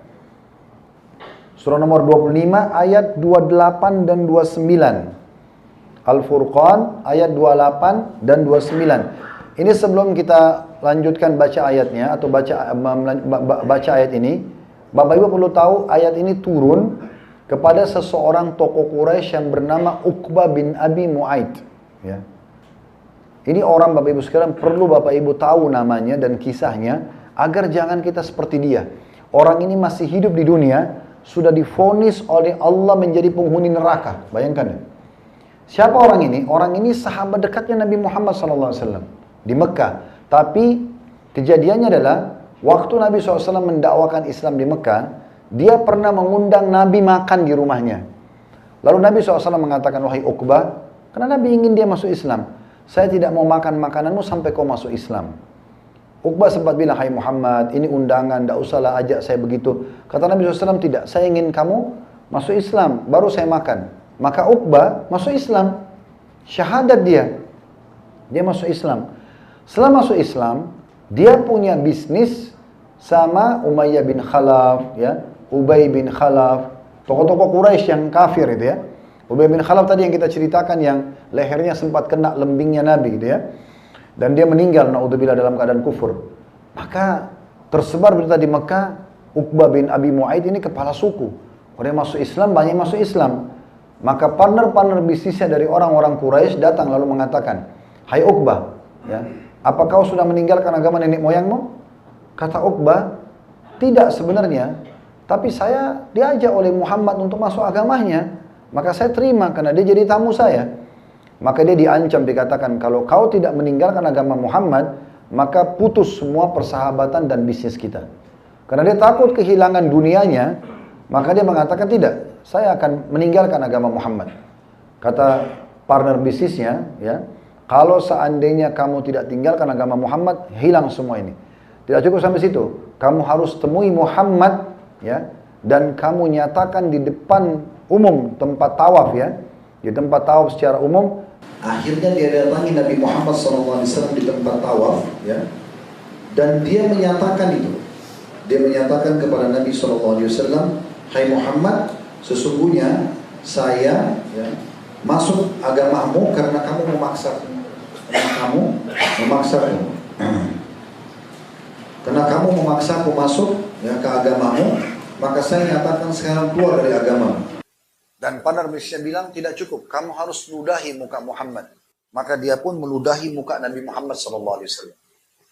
Surah nomor 25 ayat 28 dan 29. Al-Furqan ayat 28 dan 29. Ini sebelum kita lanjutkan baca ayatnya atau baca ayat ini, Bapak Ibu perlu tahu ayat ini turun kepada seseorang tokoh Quraisy yang bernama Uqbah bin Abi Mu'aid. Ya. Ini orang Bapak Ibu sekalian perlu Bapak Ibu tahu namanya dan kisahnya agar jangan kita seperti dia. Orang ini masih hidup di dunia, sudah divonis oleh Allah menjadi penghuni neraka. Bayangkan ya. Siapa orang ini? Orang ini sahabat dekatnya Nabi Muhammad SAW di Mekah. Tapi kejadiannya adalah waktu Nabi SAW mendakwakan Islam di Mekah, dia pernah mengundang Nabi makan di rumahnya. Lalu Nabi SAW mengatakan, wahai Uqbah, karena Nabi ingin dia masuk Islam, saya tidak mau makan makananmu sampai kau masuk Islam. Uqbah sempat bilang, hai Muhammad, ini undangan, tidak usahlah ajak saya begitu. Kata Nabi SAW, tidak, saya ingin kamu masuk Islam, baru saya makan. Maka Uqbah masuk Islam, syahadat dia masuk Islam. Setelah masuk Islam, dia punya bisnis sama Umayyah bin Khalaf, ya, Ubay bin Khalaf, tokoh-tokoh Quraisy yang kafir itu ya. Ubay bin Khalaf tadi yang kita ceritakan yang lehernya sempat kena lembingnya Nabi gitu ya. Dan dia meninggal naudzubillah dalam keadaan kufur. Maka tersebar berita di Mekah, Uqbah bin Abi Mu'aid ini kepala suku. Orang yang masuk Islam banyak masuk Islam. Maka partner-partner bisnisnya dari orang-orang Quraisy datang lalu mengatakan, "Hai Uqbah, ya, apa kau sudah meninggalkan agama nenek moyangmu?" Kata Uqbah, "Tidak sebenarnya, tapi saya diajak oleh Muhammad untuk masuk agamanya, maka saya terima karena dia jadi tamu saya." Maka dia diancam, dikatakan, kalau kau tidak meninggalkan agama Muhammad, maka putus semua persahabatan dan bisnis kita. Karena dia takut kehilangan dunianya, maka dia mengatakan, tidak, saya akan meninggalkan agama Muhammad. Kata partner bisnisnya, ya, kalau seandainya kamu tidak tinggalkan agama Muhammad, hilang semua ini. Tidak cukup sampai situ, kamu harus temui Muhammad, ya, dan kamu nyatakan di depan umum tempat tawaf, ya, di tempat tawaf secara umum. Akhirnya dia datangi Nabi Muhammad SAW di tempat tawaf, ya, dan dia menyatakan itu. Dia menyatakan kepada Nabi SAW, "Hai Muhammad, sesungguhnya saya, ya, masuk agamamu karena kamu memaksaku. Karena kamu memaksaku masuk, ya, ke agamamu, maka saya nyatakan sekarang keluar dari agamamu." Dan partner bisnisnya bilang, tidak cukup, kamu harus ludahi muka Muhammad. Maka dia pun meludahi muka Nabi Muhammad SAW.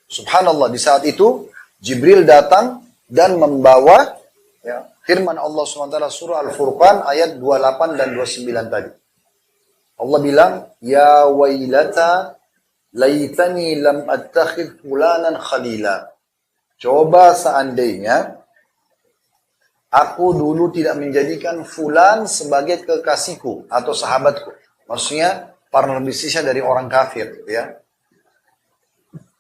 Subhanallah, di saat itu Jibril datang dan membawa, ya, firman Allah SWT surah Al-Furqan ayat 28 dan 29 tadi. Allah bilang, "Ya wailata laitani lam attakhidh fulanan khalila." Coba seandainya aku dulu tidak menjadikan fulan sebagai kekasihku atau sahabatku. Maksudnya partner bisnisnya dari orang kafir, ya.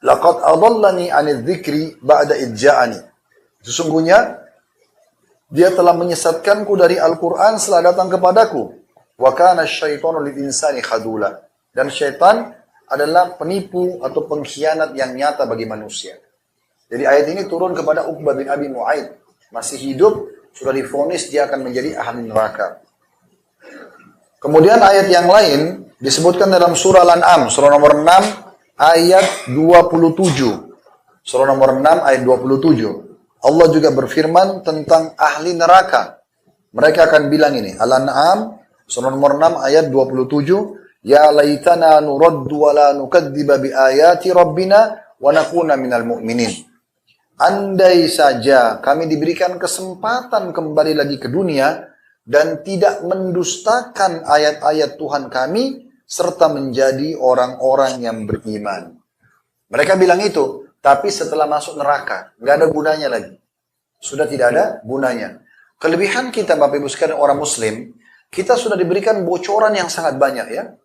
Laqad adallani 'anil dzikri ba'da idja'ani. Sesungguhnya dia telah menyesatkanku dari Al-Qur'an setelah datang kepadaku. Wa kana asyaitanu lil insani khadula. Dan syaitan adalah penipu atau pengkhianat yang nyata bagi manusia. Jadi ayat ini turun kepada Uqbah bin Abi Mu'aid, masih hidup, sudah divonis dia akan menjadi ahli neraka. Kemudian ayat yang lain disebutkan dalam surah Al-An'am, surah nomor 6 ayat 27. Surah nomor 6 ayat 27. Allah juga berfirman tentang ahli neraka. Mereka akan bilang ini, Al-An'am surah nomor 6 ayat 27, "Ya laitana nuraddu wa la nukadziba bi ayati rabbina wa nakuna minal mu'minin." Andai saja kami diberikan kesempatan kembali lagi ke dunia dan tidak mendustakan ayat-ayat Tuhan kami serta menjadi orang-orang yang beriman. Mereka bilang itu, tapi setelah masuk neraka, nggak ada gunanya lagi. Sudah tidak ada gunanya. Kelebihan kita, Bapak Ibu sekalian, orang Muslim, kita sudah diberikan bocoran yang sangat banyak, ya.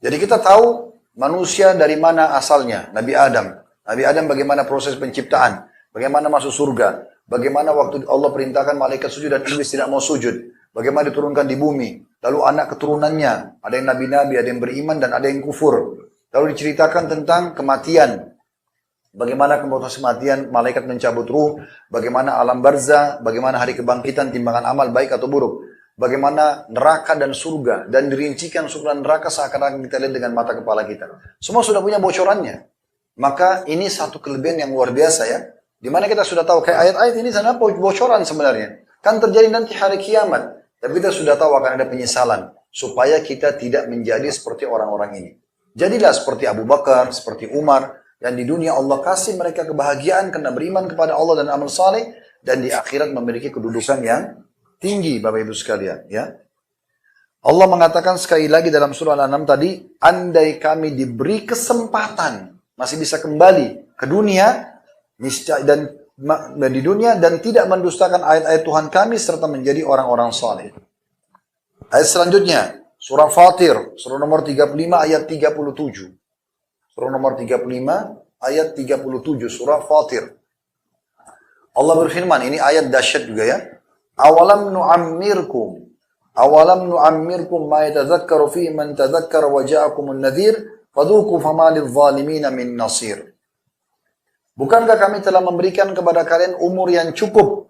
Jadi kita tahu manusia dari mana asalnya, Nabi Adam. Nabi Adam bagaimana proses penciptaan, bagaimana masuk surga, bagaimana waktu Allah perintahkan malaikat sujud dan iblis tidak mau sujud, bagaimana diturunkan di bumi, lalu anak keturunannya, ada yang nabi-nabi, ada yang beriman dan ada yang kufur. Lalu diceritakan tentang kematian, bagaimana kemudian kematian, malaikat mencabut ruh, bagaimana alam barzah, bagaimana hari kebangkitan, timbangan amal baik atau buruk, bagaimana neraka dan surga, dan dirincikan surga dan neraka seakan-akan kita lihat dengan mata kepala kita. Semua sudah punya bocorannya. Maka ini satu kelebihan yang luar biasa, ya. Dimana kita sudah tahu kayak ayat-ayat ini sana bocoran sebenarnya. Kan terjadi nanti hari kiamat. Tapi kita sudah tahu akan ada penyesalan. Supaya kita tidak menjadi seperti orang-orang ini. Jadilah seperti Abu Bakar, seperti Umar. Dan di dunia Allah kasih mereka kebahagiaan karena beriman kepada Allah dan amal saleh. Dan di akhirat memiliki kedudukan yang tinggi, Bapak Ibu sekalian, ya. Allah mengatakan sekali lagi dalam surah Al-An'am tadi, andai kami diberi kesempatan masih bisa kembali ke dunia dan di dunia dan tidak mendustakan ayat-ayat Tuhan kami serta menjadi orang-orang saleh. Ayat selanjutnya surah Fatir, surah nomor 35 ayat 37. Surah nomor 35 ayat 37 surah Fatir. Allah berfirman, ini ayat dahsyat juga, ya. Awalam nu'ammirkum ma yatadzakkaru fihi man tadzakkara wa ja'akumun nadhir Fadhuku fama lidh-dhalimina min nasir. Bukankah kami telah memberikan kepada kalian umur yang cukup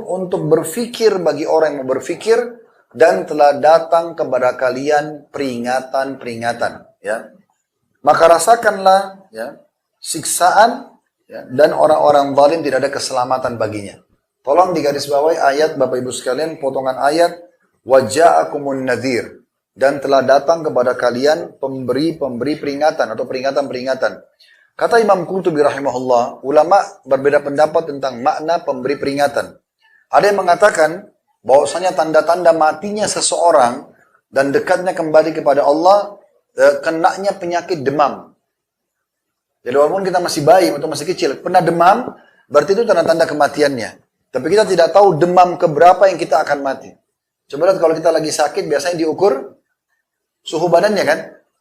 untuk berfikir bagi orang yang mau berfikir, dan telah datang kepada kalian peringatan-peringatan, ya. Maka rasakanlah, ya, siksaan, ya, dan orang-orang zalim tidak ada keselamatan baginya. Tolong digarisbawahi ayat Bapak Ibu sekalian, potongan ayat waja'akumun nadhir, dan telah datang kepada kalian pemberi peringatan atau peringatan-peringatan. Kata Imam Qurtubi rahimahullah, ulama berbeda pendapat tentang makna pemberi peringatan. Ada yang mengatakan bahwasanya tanda-tanda matinya seseorang dan dekatnya kembali kepada Allah, kenanya penyakit demam. Jadi walaupun kita masih bayi atau masih kecil, pernah demam, berarti itu tanda-tanda kematiannya. Tapi kita tidak tahu demam keberapa yang kita akan mati. Coba lihat kalau kita lagi sakit, biasanya diukur suhu badannya kan?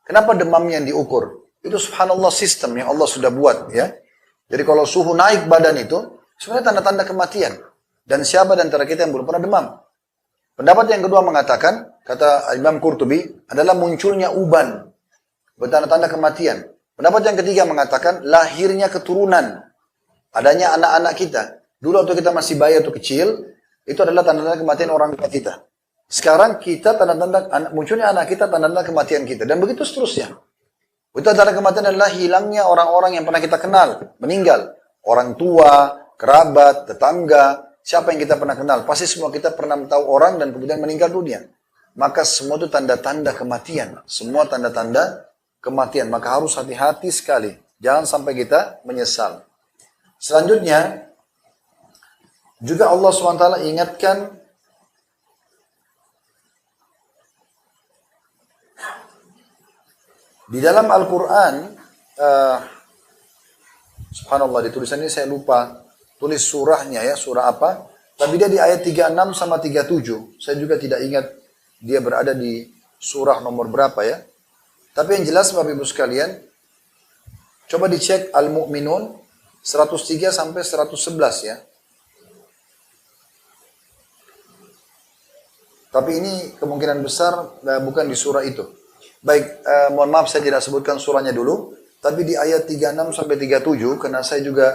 Kenapa demamnya yang diukur? Itu subhanallah sistem yang Allah sudah buat, ya. Jadi kalau suhu naik badan itu, sebenarnya tanda-tanda kematian. Dan siapa di antara kita yang belum pernah demam? Pendapat yang kedua mengatakan, kata Imam Qurtubi, adalah munculnya uban, bertanda-tanda kematian. Pendapat yang ketiga mengatakan, lahirnya keturunan, adanya anak-anak kita. Dulu waktu kita masih bayi atau kecil, itu adalah tanda-tanda kematian orang tua kita. Sekarang kita munculnya anak kita, tanda-tanda kematian kita. Dan begitu seterusnya. Itu tanda kematian adalah hilangnya orang-orang yang pernah kita kenal, meninggal. Orang tua, kerabat, tetangga, siapa yang kita pernah kenal. Pasti semua kita pernah tahu orang dan kemudian meninggal dunia. Maka semua itu tanda-tanda kematian. Semua tanda-tanda kematian. Maka harus hati-hati sekali. Jangan sampai kita menyesal. Selanjutnya, juga Allah SWT ingatkan di dalam Al-Quran, subhanallah di tulisan ini saya lupa tulis surahnya ya, surah apa. Tapi dia di ayat 36 sama 37. Saya juga tidak ingat dia berada di surah nomor berapa ya. Tapi yang jelas Bapak Ibu sekalian, coba dicek Al-Mu'minun 103 sampai 111 ya. Tapi ini kemungkinan besar bukan di surah itu. Baik, mohon maaf saya tidak sebutkan surahnya dulu, tapi di ayat 36 sampai 37 karena saya juga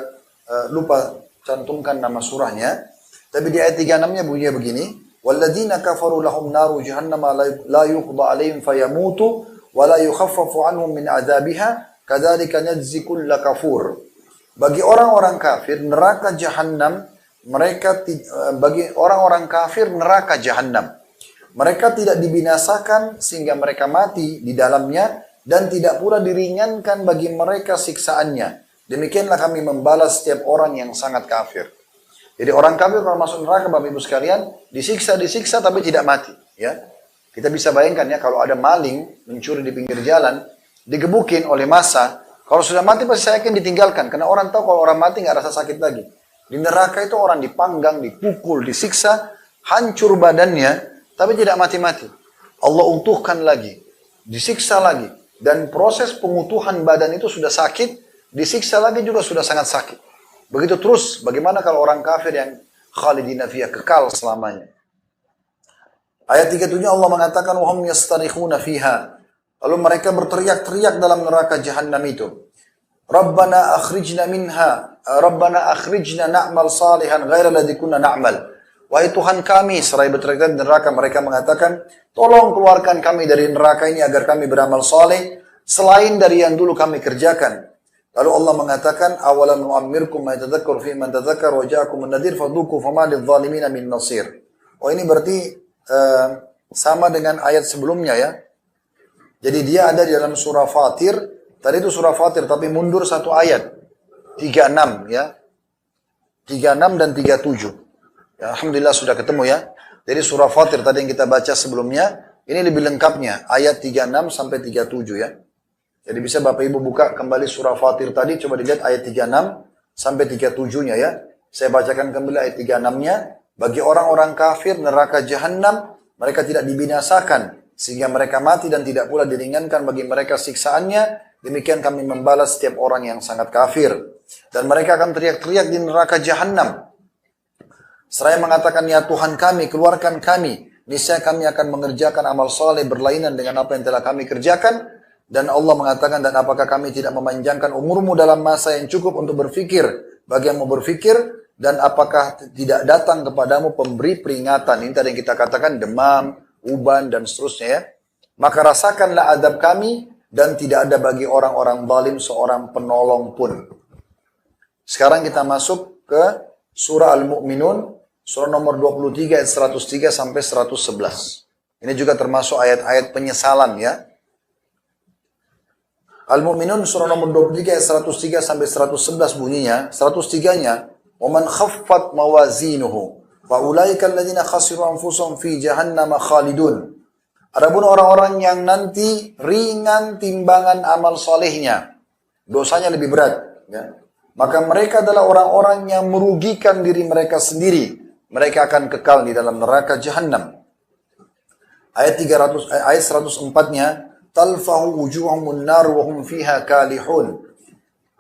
lupa cantumkan nama surahnya. Tapi di ayat 36-nya bunyinya begini, "Walladzina kafaru lahum naru jahannam la yuqda 'alaihim fayamutu wa la yukhaffafu 'anhum min 'adzabiha kadzalika najzi kulla kafur." Bagi orang-orang kafir neraka jahanam, bagi orang-orang kafir neraka jahanam. Mereka tidak dibinasakan sehingga mereka mati di dalamnya dan tidak pula diringankan bagi mereka siksaannya. Demikianlah kami membalas setiap orang yang sangat kafir. Jadi orang kafir kalau masuk neraka Bapak Ibu sekalian disiksa tapi tidak mati. Ya, kita bisa bayangkan ya kalau ada maling mencuri di pinggir jalan, digebukin oleh massa, kalau sudah mati pasti saya yakin ditinggalkan karena orang tahu kalau orang mati nggak rasa sakit lagi. Di neraka itu orang dipanggang, dipukul, disiksa, hancur badannya. Tapi tidak mati-mati. Allah utuhkan lagi. Disiksa lagi. Dan proses pengutuhan badan itu sudah sakit. Disiksa lagi juga sudah sangat sakit. Begitu terus. Bagaimana kalau orang kafir yang khalidina fiyah, kekal selamanya. Ayat 37 Allah mengatakan, وَهُمْ يَسْتَرِخُونَ فِيهَا. Lalu mereka berteriak-teriak dalam neraka jahanam itu. Rabbana akhrijna minha. Rabbana akhrijna na'mal salihan ghaira ladzi kunna na'mal. Wahai Tuhan kami, seraya berteriak di neraka, mereka mengatakan, tolong keluarkan kami dari neraka ini agar kami beramal saleh selain dari yang dulu kami kerjakan. Lalu Allah mengatakan, awalam nu'ammirkum ma yatadhakkaru fi man tadhakkar wa ja'akum an-nadhir fadhuku fama lidh-dhalimin min nasir. Oh ini berarti sama dengan ayat sebelumnya ya. Jadi dia ada di dalam surah Fatir, tadi itu surah Fatir tapi mundur satu ayat. 36 ya. 36 dan 37. Ya, alhamdulillah sudah ketemu ya. Jadi surah Fatir tadi yang kita baca sebelumnya, ini lebih lengkapnya, ayat 36 sampai 37 ya. Jadi bisa Bapak Ibu buka kembali surah Fatir tadi, coba dilihat ayat 36 sampai 37-nya ya. Saya bacakan kembali ayat 36-nya. Bagi orang-orang kafir neraka jahanam, mereka tidak dibinasakan sehingga mereka mati dan tidak pula diringankan bagi mereka siksaannya. Demikian kami membalas setiap orang yang sangat kafir. Dan mereka akan teriak-teriak di neraka jahanam. Seraya mengatakan, ya Tuhan kami, keluarkan kami. Niscaya kami akan mengerjakan amal saleh berlainan dengan apa yang telah kami kerjakan. Dan Allah mengatakan, dan apakah kami tidak memanjangkan umurmu dalam masa yang cukup untuk berfikir? Bagi yang mau berfikir, dan apakah tidak datang kepadamu pemberi peringatan? Ini tadi yang kita katakan, demam, uban, dan seterusnya ya. Maka rasakanlah adab kami, dan tidak ada bagi orang-orang zalim seorang penolong pun. Sekarang kita masuk ke surah Al-Mu'minun, surah nomor 23 ayat 103 sampai 111. Ini juga termasuk ayat-ayat penyesalan ya. Al-Mu'minun surah nomor 23 ayat 103 sampai 111 bunyinya. 103-nya, وَمَنْ خَفَّتْ مَوَازِينُهُ فَأُولَٰئِكَ الَّذِينَ خَسِرُوا أَنفُسَهُمْ فِي جَهَنَّمَ خَالِدُونَ. Adapun orang-orang yang nanti ringan timbangan amal solehnya, dosanya lebih berat, ya. Maka mereka adalah orang-orang yang merugikan diri mereka sendiri. Mereka akan kekal di dalam neraka Jahannam. Ayat 104-nya, talfahu wujuhamun nar wa hum fiha kalihun.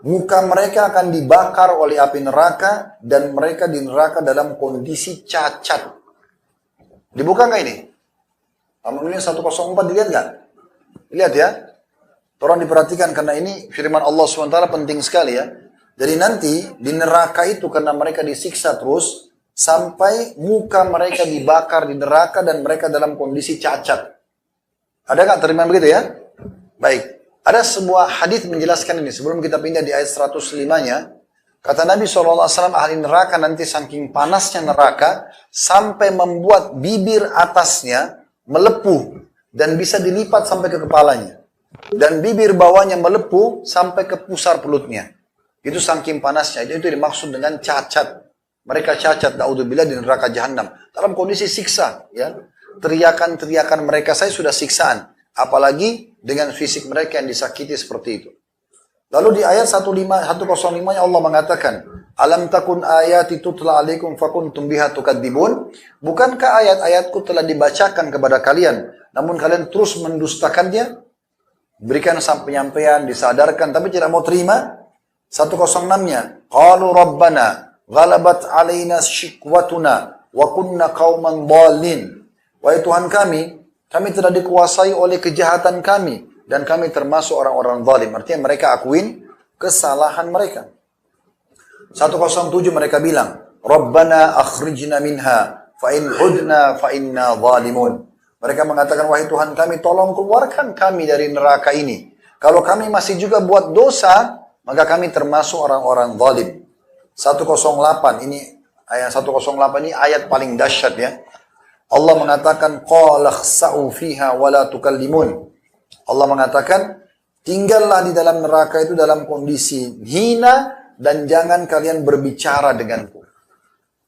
Muka mereka akan dibakar oleh api neraka dan mereka di neraka dalam kondisi cacat. Dibuka nggak ini? Al-Mu'minun 104 dilihat nggak? Lihat ya. Tolong diperhatikan karena ini firman Allah SWT penting sekali ya. Jadi nanti di neraka itu karena mereka disiksa terus sampai muka mereka dibakar di neraka dan mereka dalam kondisi cacat. Ada nggak terima begitu ya? Baik. Ada sebuah hadis menjelaskan ini. Sebelum kita pindah di ayat 105-nya. Kata Nabi SAW, ahli neraka nanti saking panasnya neraka. Sampai membuat bibir atasnya melepuh. Dan bisa dilipat sampai ke kepalanya. Dan bibir bawahnya melepuh sampai ke pusar perutnya. Itu saking panasnya. Itu dimaksud dengan cacat. Mereka cacat, na'udzubillah, di neraka Jahannam. Dalam kondisi siksa. Ya. Teriakan-teriakan mereka saya sudah siksaan. Apalagi dengan fisik mereka yang disakiti seperti itu. Lalu di ayat 105-nya Allah mengatakan, Alam takun ayati tutla alaikum fakuntum biha tukadzibun. Bukankah ayat-ayatku telah dibacakan kepada kalian, namun kalian terus mendustakannya? Berikan penyampaian, disadarkan, tapi tidak mau terima. 106-nya, Qalu Rabbana ghalabat alaina shikwatuna wa kunna qauman dhalin. Wahai Tuhan kami telah dikuasai oleh kejahatan kami dan kami termasuk orang-orang zalim. Artinya mereka akuin kesalahan mereka. 107 mereka bilang, Rabbana akhrijna minha fa in udna fa inna zalimun. Mereka mengatakan, wahai Tuhan kami, tolong keluarkan kami dari neraka ini. Kalau kami masih juga buat dosa, maka kami termasuk orang-orang zalim. 108 ini ayat 108 ini ayat paling dahsyat ya. Allah mengatakan qala khsa'u fiha wa la tukallimun. Allah mengatakan tinggallah di dalam neraka itu dalam kondisi hina dan jangan kalian berbicara denganku.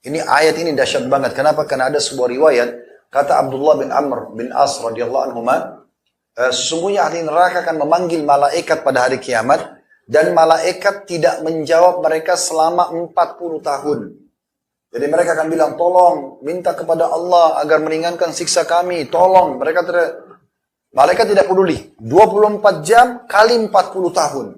Ini ayat ini dahsyat banget. Kenapa? Karena ada sebuah riwayat kata Abdullah bin Amr bin As radhiyallahu anhuma, sesungguhnya ahli neraka akan memanggil malaikat pada hari kiamat dan malaikat tidak menjawab mereka selama 40 tahun. Jadi mereka akan bilang, tolong minta kepada Allah agar meringankan siksa kami, tolong. Malaikat tidak peduli. 24 jam kali 40 tahun.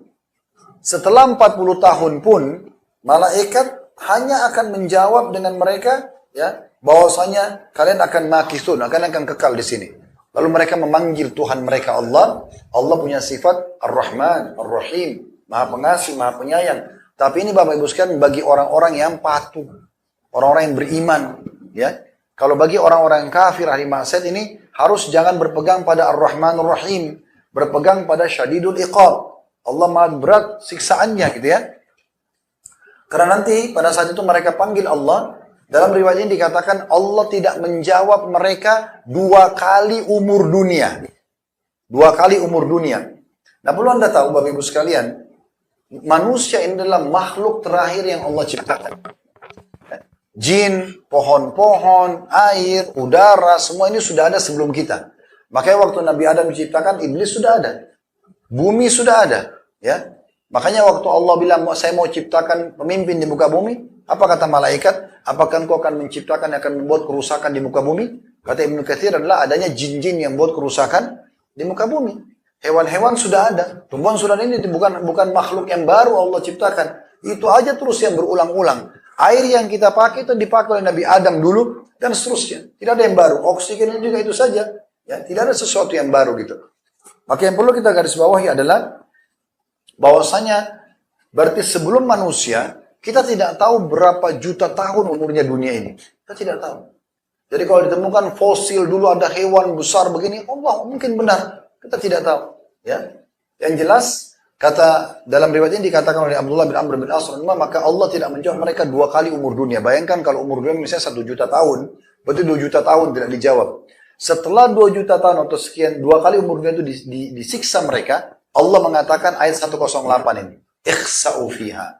Setelah 40 tahun pun, malaikat hanya akan menjawab dengan mereka, ya, bahwasanya kalian akan makithun, akan kekal di sini. Lalu mereka memanggil Tuhan mereka Allah. Allah punya sifat Ar-Rahman, Ar-Rahim, Maha Pengasih, Maha Penyayang. Tapi ini Bapak Ibu sekalian bagi orang-orang yang patuh. Orang-orang yang beriman, ya. Kalau bagi orang-orang kafir ahli maksiat ini harus jangan berpegang pada Ar-Rahmanur Rahim, berpegang pada Syadidul Iqab. Allah Maha berat siksaannya gitu ya. Karena nanti pada saat itu mereka panggil Allah, dalam riwayat ini dikatakan Allah tidak menjawab mereka 2 kali umur dunia. 2 kali umur dunia. Nah, perlu Anda tahu Bapak Ibu sekalian, manusia ini adalah makhluk terakhir yang Allah ciptakan. Jin, pohon-pohon, air, udara, semua ini sudah ada sebelum kita. Makanya waktu Nabi Adam diciptakan, iblis sudah ada. Bumi sudah ada. Ya. Makanya waktu Allah bilang, saya mau ciptakan pemimpin di muka bumi, apa kata malaikat? Apakah engkau akan menciptakan yang akan membuat kerusakan di muka bumi? Kata Ibnu Katsir adalah adanya jin-jin yang membuat kerusakan di muka bumi. Hewan-hewan sudah ada. Tumbuhan sudah ada, ini bukan makhluk yang baru Allah ciptakan. Itu aja terus yang berulang-ulang. Air yang kita pakai itu dipakai oleh Nabi Adam dulu dan seterusnya. Tidak ada yang baru. Oksigen juga itu saja. Ya, tidak ada sesuatu yang baru gitu. Maka yang perlu kita garis bawahi adalah bahwasanya berarti sebelum manusia kita tidak tahu berapa juta tahun umurnya dunia ini. Kita tidak tahu. Jadi kalau ditemukan fosil dulu ada hewan besar begini, Allah mungkin benar. Kita tidak tahu. Ya, yang jelas kata dalam riwayat ini dikatakan oleh Abdullah bin Amr bin As, maka Allah tidak menjawab mereka 2 kali umur dunia. Bayangkan kalau umur dunia misalnya 1 juta tahun, berarti 2 juta tahun tidak dijawab. Setelah 2 juta tahun atau sekian 2 kali umur dunia itu disiksa mereka, Allah mengatakan ayat 108 ini, ikhsa'u fiha.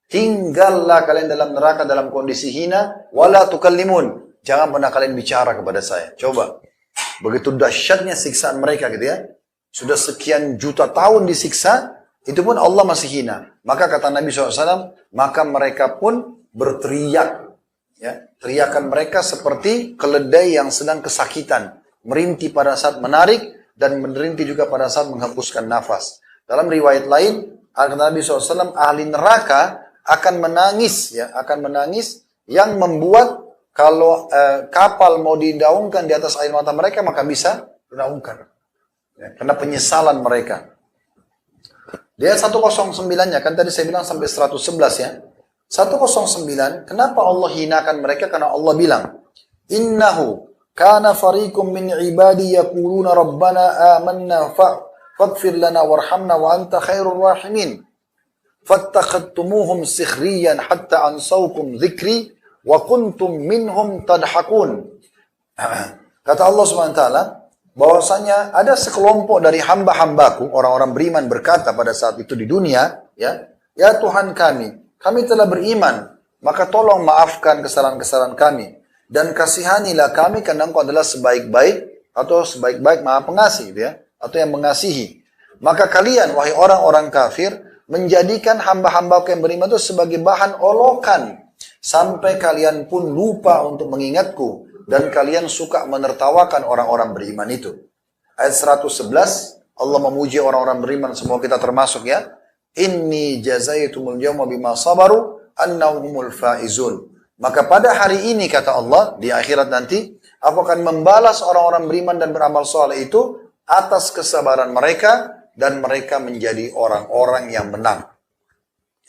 Tinggallah kalian dalam neraka dalam kondisi hina, wala tukallimun. Jangan pernah kalian bicara kepada saya. Coba. Begitu dahsyatnya siksaan mereka gitu ya. Sudah sekian juta tahun disiksa, itu pun Allah masih hina. Maka kata Nabi SAW, maka mereka pun berteriak. Ya, teriakan mereka seperti keledai yang sedang kesakitan. Merintih pada saat menarik, dan merintih juga pada saat menghembuskan nafas. Dalam riwayat lain, kata Nabi SAW, ahli neraka akan menangis, ya, akan menangis yang membuat kalau kapal mau didaungkan di atas air mata mereka, maka bisa didaungkan. Ya, karena penyesalan mereka. Di ayat 109-nya, kan tadi saya bilang sampai 111 ya. 109, kenapa Allah hinakan mereka? Karena Allah bilang, Innahu kana fariqum min ibadi yaquluna rabbana amanna faghfir lana warhamna wa anta khairur rahimin. Fattakhadtumuhum sikhriyan hatta ansawkum dzikri wa kuntum minhum tadhakun. Kata Allah SWT, bahwasanya ada sekelompok dari hamba-hambaku, orang-orang beriman berkata pada saat itu di dunia, ya Tuhan kami telah beriman, maka tolong maafkan kesalahan-kesalahan kami dan kasihanilah kami karena Engkau adalah sebaik-baik atau sebaik-baik Maha Pengasih, ya, atau yang mengasihi. Maka kalian wahai orang-orang kafir menjadikan hamba-hambaku yang beriman itu sebagai bahan olokan sampai kalian pun lupa untuk mengingatku dan kalian suka menertawakan orang-orang beriman itu. Ayat 111 Allah memuji orang-orang beriman, semua kita termasuk ya. Inni jazaitumul yawma bima sabaru annahumul faizun. Maka pada hari ini kata Allah, di akhirat nanti aku akan membalas orang-orang beriman dan beramal saleh itu atas kesabaran mereka dan mereka menjadi orang-orang yang menang.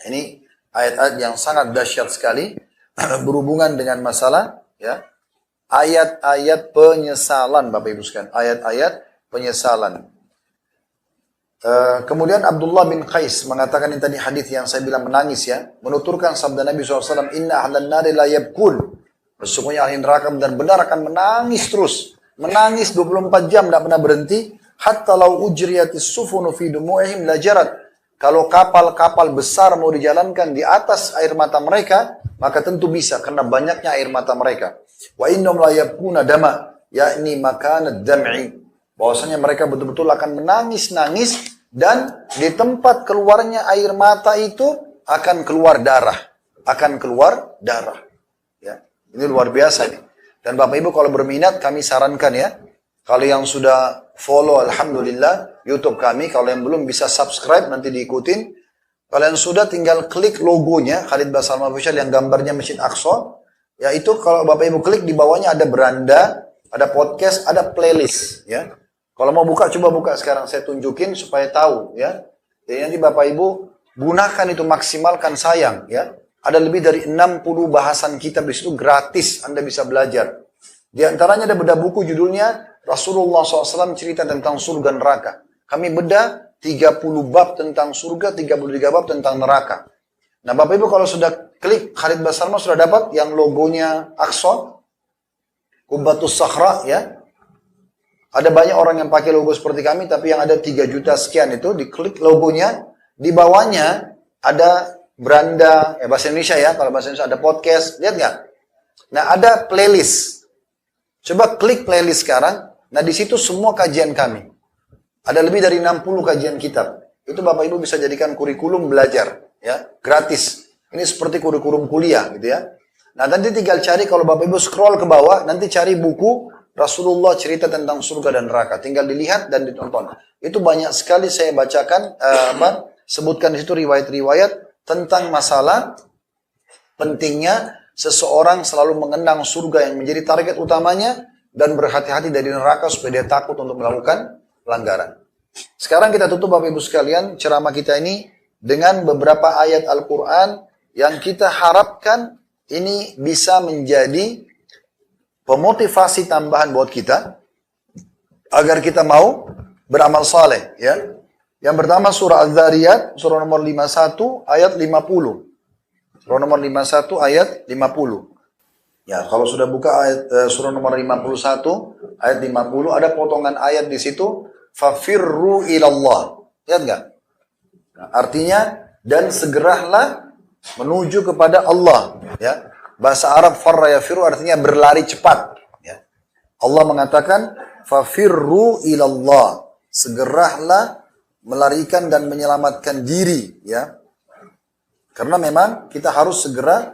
Ini ayat-ayat yang sangat dahsyat sekali berhubungan dengan masalah ya ayat-ayat penyesalan Bapak Ibu sekalian, ayat-ayat penyesalan. Kemudian Abdullah bin Qais mengatakan ini tadi hadis yang saya bilang menangis ya, menuturkan sabda Nabi SAW, Inna ahlan nari la yabkun. Sesungguhnya ahli neraka benar-benar akan menangis terus. Menangis 24 jam tidak pernah berhenti. Hatta lau ujriyatis sufunu fi dumu'ihim la jarat. Kalau kapal-kapal besar mau dijalankan di atas air mata mereka, maka tentu bisa karena banyaknya air mata mereka. Wa innahum la yabkuna dama, yakni makanad dam'i. Bahwasanya mereka betul-betul akan menangis-nangis dan di tempat keluarnya air mata itu akan keluar darah. Akan keluar darah. Ya, ini luar biasa nih. Dan Bapak Ibu kalau berminat kami sarankan ya. Kalau yang sudah follow Alhamdulillah YouTube kami. Kalau yang belum bisa subscribe nanti diikutin. Kalau yang sudah tinggal klik logonya Khalid Basalamah Official yang gambarnya Masjid Aqsa. Ya itu kalau Bapak Ibu klik di bawahnya ada beranda, ada podcast, ada playlist ya. Kalau mau buka, coba buka sekarang. Saya tunjukin supaya tahu ya. Jadi nanti Bapak Ibu gunakan itu, maksimalkan sayang ya. Ada lebih dari 60 bahasan kitab di situ gratis. Anda bisa belajar. Di antaranya ada bedah buku judulnya Rasulullah SAW cerita tentang surga neraka. Kami bedah 30 bab tentang surga, 33 bab tentang neraka. Nah Bapak Ibu kalau sudah klik Khalid Basalamah sudah dapat yang logonya Aqsa, Kubbatus Sakhra ya. Ada banyak orang yang pakai logo seperti kami, tapi yang ada 3 juta sekian itu, diklik logonya, di bawahnya ada beranda, ya bahasa Indonesia ya, kalau bahasa Indonesia ada podcast, lihat nggak? Nah ada playlist, coba klik playlist sekarang, nah di situ semua kajian kami, ada lebih dari 60 kajian kitab, itu Bapak Ibu bisa jadikan kurikulum belajar, ya gratis, ini seperti kurikulum kuliah gitu ya. Nah nanti tinggal cari, kalau Bapak Ibu scroll ke bawah, nanti cari buku, Rasulullah cerita tentang surga dan neraka. Tinggal dilihat dan ditonton. Itu banyak sekali saya bacakan, sebutkan di situ riwayat-riwayat tentang masalah pentingnya seseorang selalu mengenang surga yang menjadi target utamanya dan berhati-hati dari neraka supaya dia takut untuk melakukan pelanggaran. Sekarang kita tutup Bapak Ibu sekalian ceramah kita ini dengan beberapa ayat Al-Quran yang kita harapkan ini bisa menjadi pemotivasi tambahan buat kita agar kita mau beramal saleh, ya. Yang pertama surah Az-Zariyat, surah nomor 51 ayat 50. Surah nomor 51 ayat 50. Ya, kalau sudah buka ayat surah nomor 51 ayat 50 ada potongan ayat di situ, fafirru ilallah. Lihat enggak? Nah, artinya dan segeralah menuju kepada Allah, ya. Bahasa Arab farra yafiru artinya berlari cepat, ya. Allah mengatakan fafirru ilallah. Segeralah melarikan dan menyelamatkan diri, ya. Karena memang kita harus segera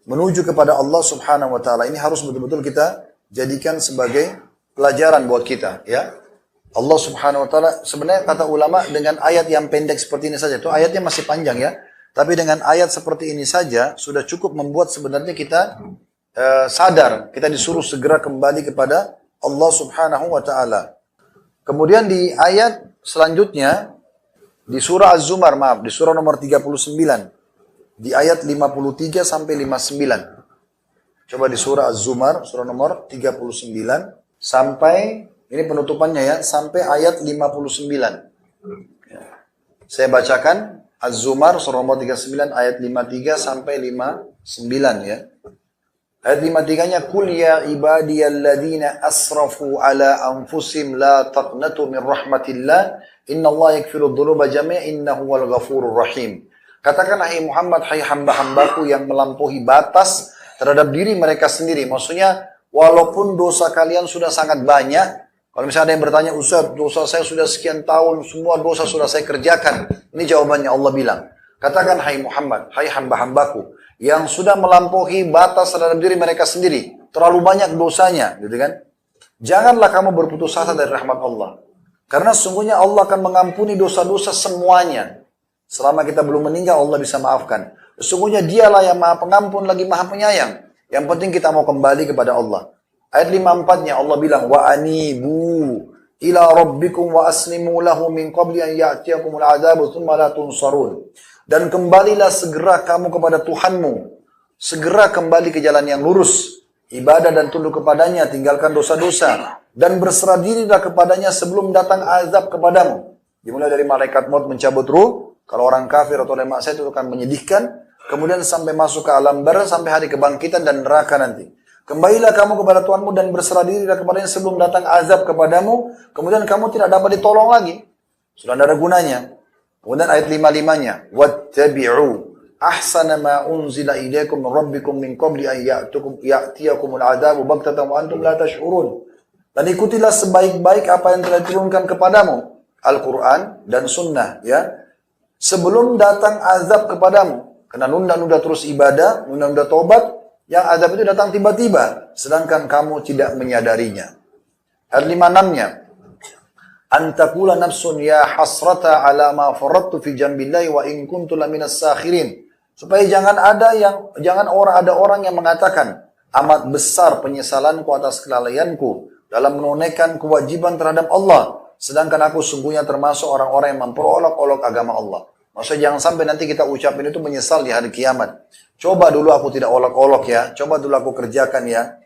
menuju kepada Allah Subhanahu wa taala. Ini harus betul-betul kita jadikan sebagai pelajaran buat kita, ya. Allah Subhanahu wa taala sebenarnya kata ulama dengan ayat yang pendek seperti ini saja, itu ayatnya masih panjang, ya. Tapi dengan ayat seperti ini saja sudah cukup membuat sebenarnya kita sadar, kita disuruh segera kembali kepada Allah Subhanahu wa taala. Kemudian di ayat selanjutnya di surah Az-Zumar, di surah nomor 39 di ayat 53 sampai 59. Coba di surah Az-Zumar surah nomor 39 sampai ini penutupannya, ya, sampai ayat 59. Saya bacakan Az-Zumar surah nomor 39 ayat 53 sampai 59, ya. Ayat 53-nya kul ya ibadiyalladzina asrafu ala anfusim la taqnatu min rahmatillah innallaha yaghfiru dzunuba jami'a innahu wal ghafurur rahim. Katakanlah hai Muhammad, hai hamba-hambaku yang melampaui batas terhadap diri mereka sendiri. Maksudnya walaupun dosa kalian sudah sangat banyak, kalau misalnya ada yang bertanya, Ustaz, dosa saya sudah sekian tahun, semua dosa sudah saya kerjakan. Ini jawabannya Allah bilang. Katakan hai Muhammad, hai hamba-hambaku yang sudah melampaui batas terhadap diri mereka sendiri, terlalu banyak dosanya, gitu kan? Janganlah kamu berputus asa dari rahmat Allah. Karena sesungguhnya Allah akan mengampuni dosa-dosa semuanya. Selama kita belum meninggal, Allah bisa maafkan. Sesungguhnya dialah yang maha pengampun lagi maha penyayang. Yang penting kita mau kembali kepada Allah. Ayat 54-nya Allah bilang, wa anibu ila rabbikum wa aslimu lahu min qabli an ya'tiyakumul adzabu thumma la tunsarun. Dan kembalilah segera kamu kepada Tuhanmu. Segera kembali ke jalan yang lurus. Ibadah dan tunduk kepadanya, tinggalkan dosa-dosa. Dan berserah dirilah kepadanya sebelum datang azab kepadamu. Dimulai dari malaikat maut mencabut ruh. Kalau orang kafir atau orang maksiat itu akan menyedihkan. Kemudian sampai masuk ke alam barzah sampai hari kebangkitan dan neraka nanti. Kembalilah kamu kepada Tuhanmu dan berserah dirilah kepadanya sebelum datang azab kepadamu. Kemudian kamu tidak dapat ditolong lagi. Sudah tidak ada gunanya. Kemudian ayat 55-nya, wattabi'u ahsana ma unzila ilaikum min rabbikum min qabli an ya'tiyakumul 'adzabu baghtatan wa antum la tash'urun. Dan ikutilah sebaik-baik apa yang telah diturunkan kepadamu, Al-Qur'an dan sunnah, ya. Sebelum datang azab kepadamu. Karena nunda-nunda terus ibadah, nunda-nunda tobat, yang azab itu datang tiba-tiba sedangkan kamu tidak menyadarinya. Ayat 56-nya, antakula nafsun ya hasrata ala ma faradtu fi jambillahi wa in kuntu laminas sakhirin. Supaya jangan ada orang yang mengatakan amat besar penyesalanku atas kelalaianku dalam menunaikan kewajiban terhadap Allah, sedangkan aku sungguhnya termasuk orang-orang yang memperolok-olok agama Allah. Maksudnya jangan sampai nanti kita ucapin itu menyesal di hari kiamat. Coba dulu aku tidak olok-olok, ya. Coba dulu aku kerjakan, ya.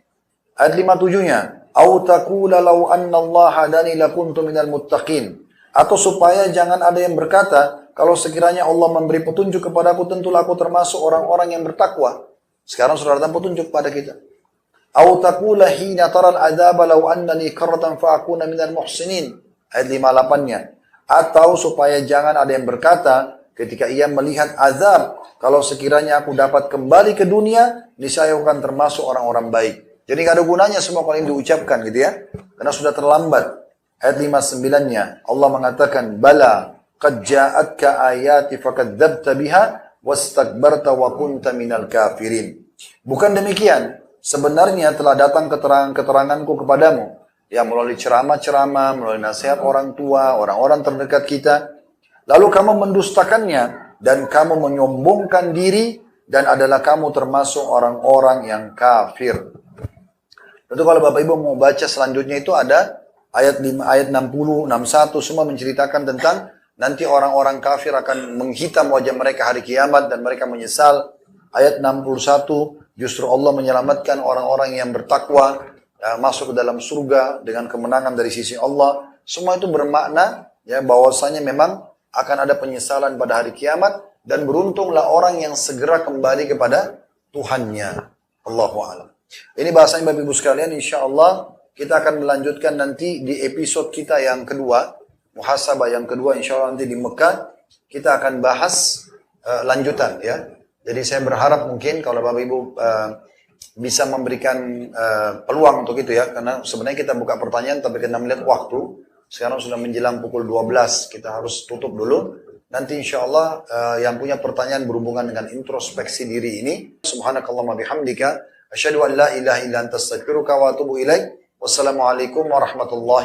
Ayat 57-nya, au taqula law anna Allah hadani lakuntu minal muttaqin. Atau supaya jangan ada yang berkata, kalau sekiranya Allah memberi petunjuk kepadaku, tentulah aku termasuk orang-orang yang bertakwa. Sekarang sudah datang petunjuk pada kita. Au taqula hina taral adzaba law annani karratan fa akuna minal muhsinin. Ayat 58-nya. Atau supaya jangan ada yang berkata ketika ia melihat azab, kalau sekiranya aku dapat kembali ke dunia, niscaya aku akan termasuk orang-orang baik. Jadi nggak ada gunanya semua kalau ini diucapkan, gitu ya. Karena sudah terlambat. Ayat 59-nya Allah mengatakan, bala qad ja'atka ayati fakadzdzabta biha wastakbarta wa kunta minal kafirin. Bukan demikian. Sebenarnya telah datang keterangan-keteranganku kepadamu. Ya, melalui ceramah-ceramah, melalui nasihat orang tua, orang-orang terdekat kita. Lalu kamu mendustakannya dan kamu menyombongkan diri dan adalah kamu termasuk orang-orang yang kafir. Tentu kalau Bapak Ibu mau baca selanjutnya itu ada Ayat 5, ayat 60, 61 semua menceritakan tentang nanti orang-orang kafir akan menghitam wajah mereka hari kiamat dan mereka menyesal. Ayat 61 justru Allah menyelamatkan orang-orang yang bertakwa masuk ke dalam surga dengan kemenangan dari sisi Allah. Semua itu bermakna ya bahwasanya memang akan ada penyesalan pada hari kiamat dan beruntunglah orang yang segera kembali kepada Tuhannya. Allahu a'lam. Ini bahasanya Bapak Ibu sekalian, insya Allah kita akan melanjutkan nanti di episode kita yang kedua, muhasabah yang kedua, insya Allah nanti di Mekah kita akan bahas lanjutan ya. Jadi saya berharap mungkin kalau Bapak Ibu bisa memberikan peluang untuk itu ya, karena sebenarnya kita buka pertanyaan tapi kita melihat waktu. Sekarang sudah menjelang pukul 12, kita harus tutup dulu. Nanti insya Allah yang punya pertanyaan berhubungan dengan introspeksi diri ini. Subhanakallahumma bihamdika. Asyhadu an la ilaha illa anta astaghfiruka wa atubu ilaik. Wassalamualaikum warahmatullahi wabarakatuh.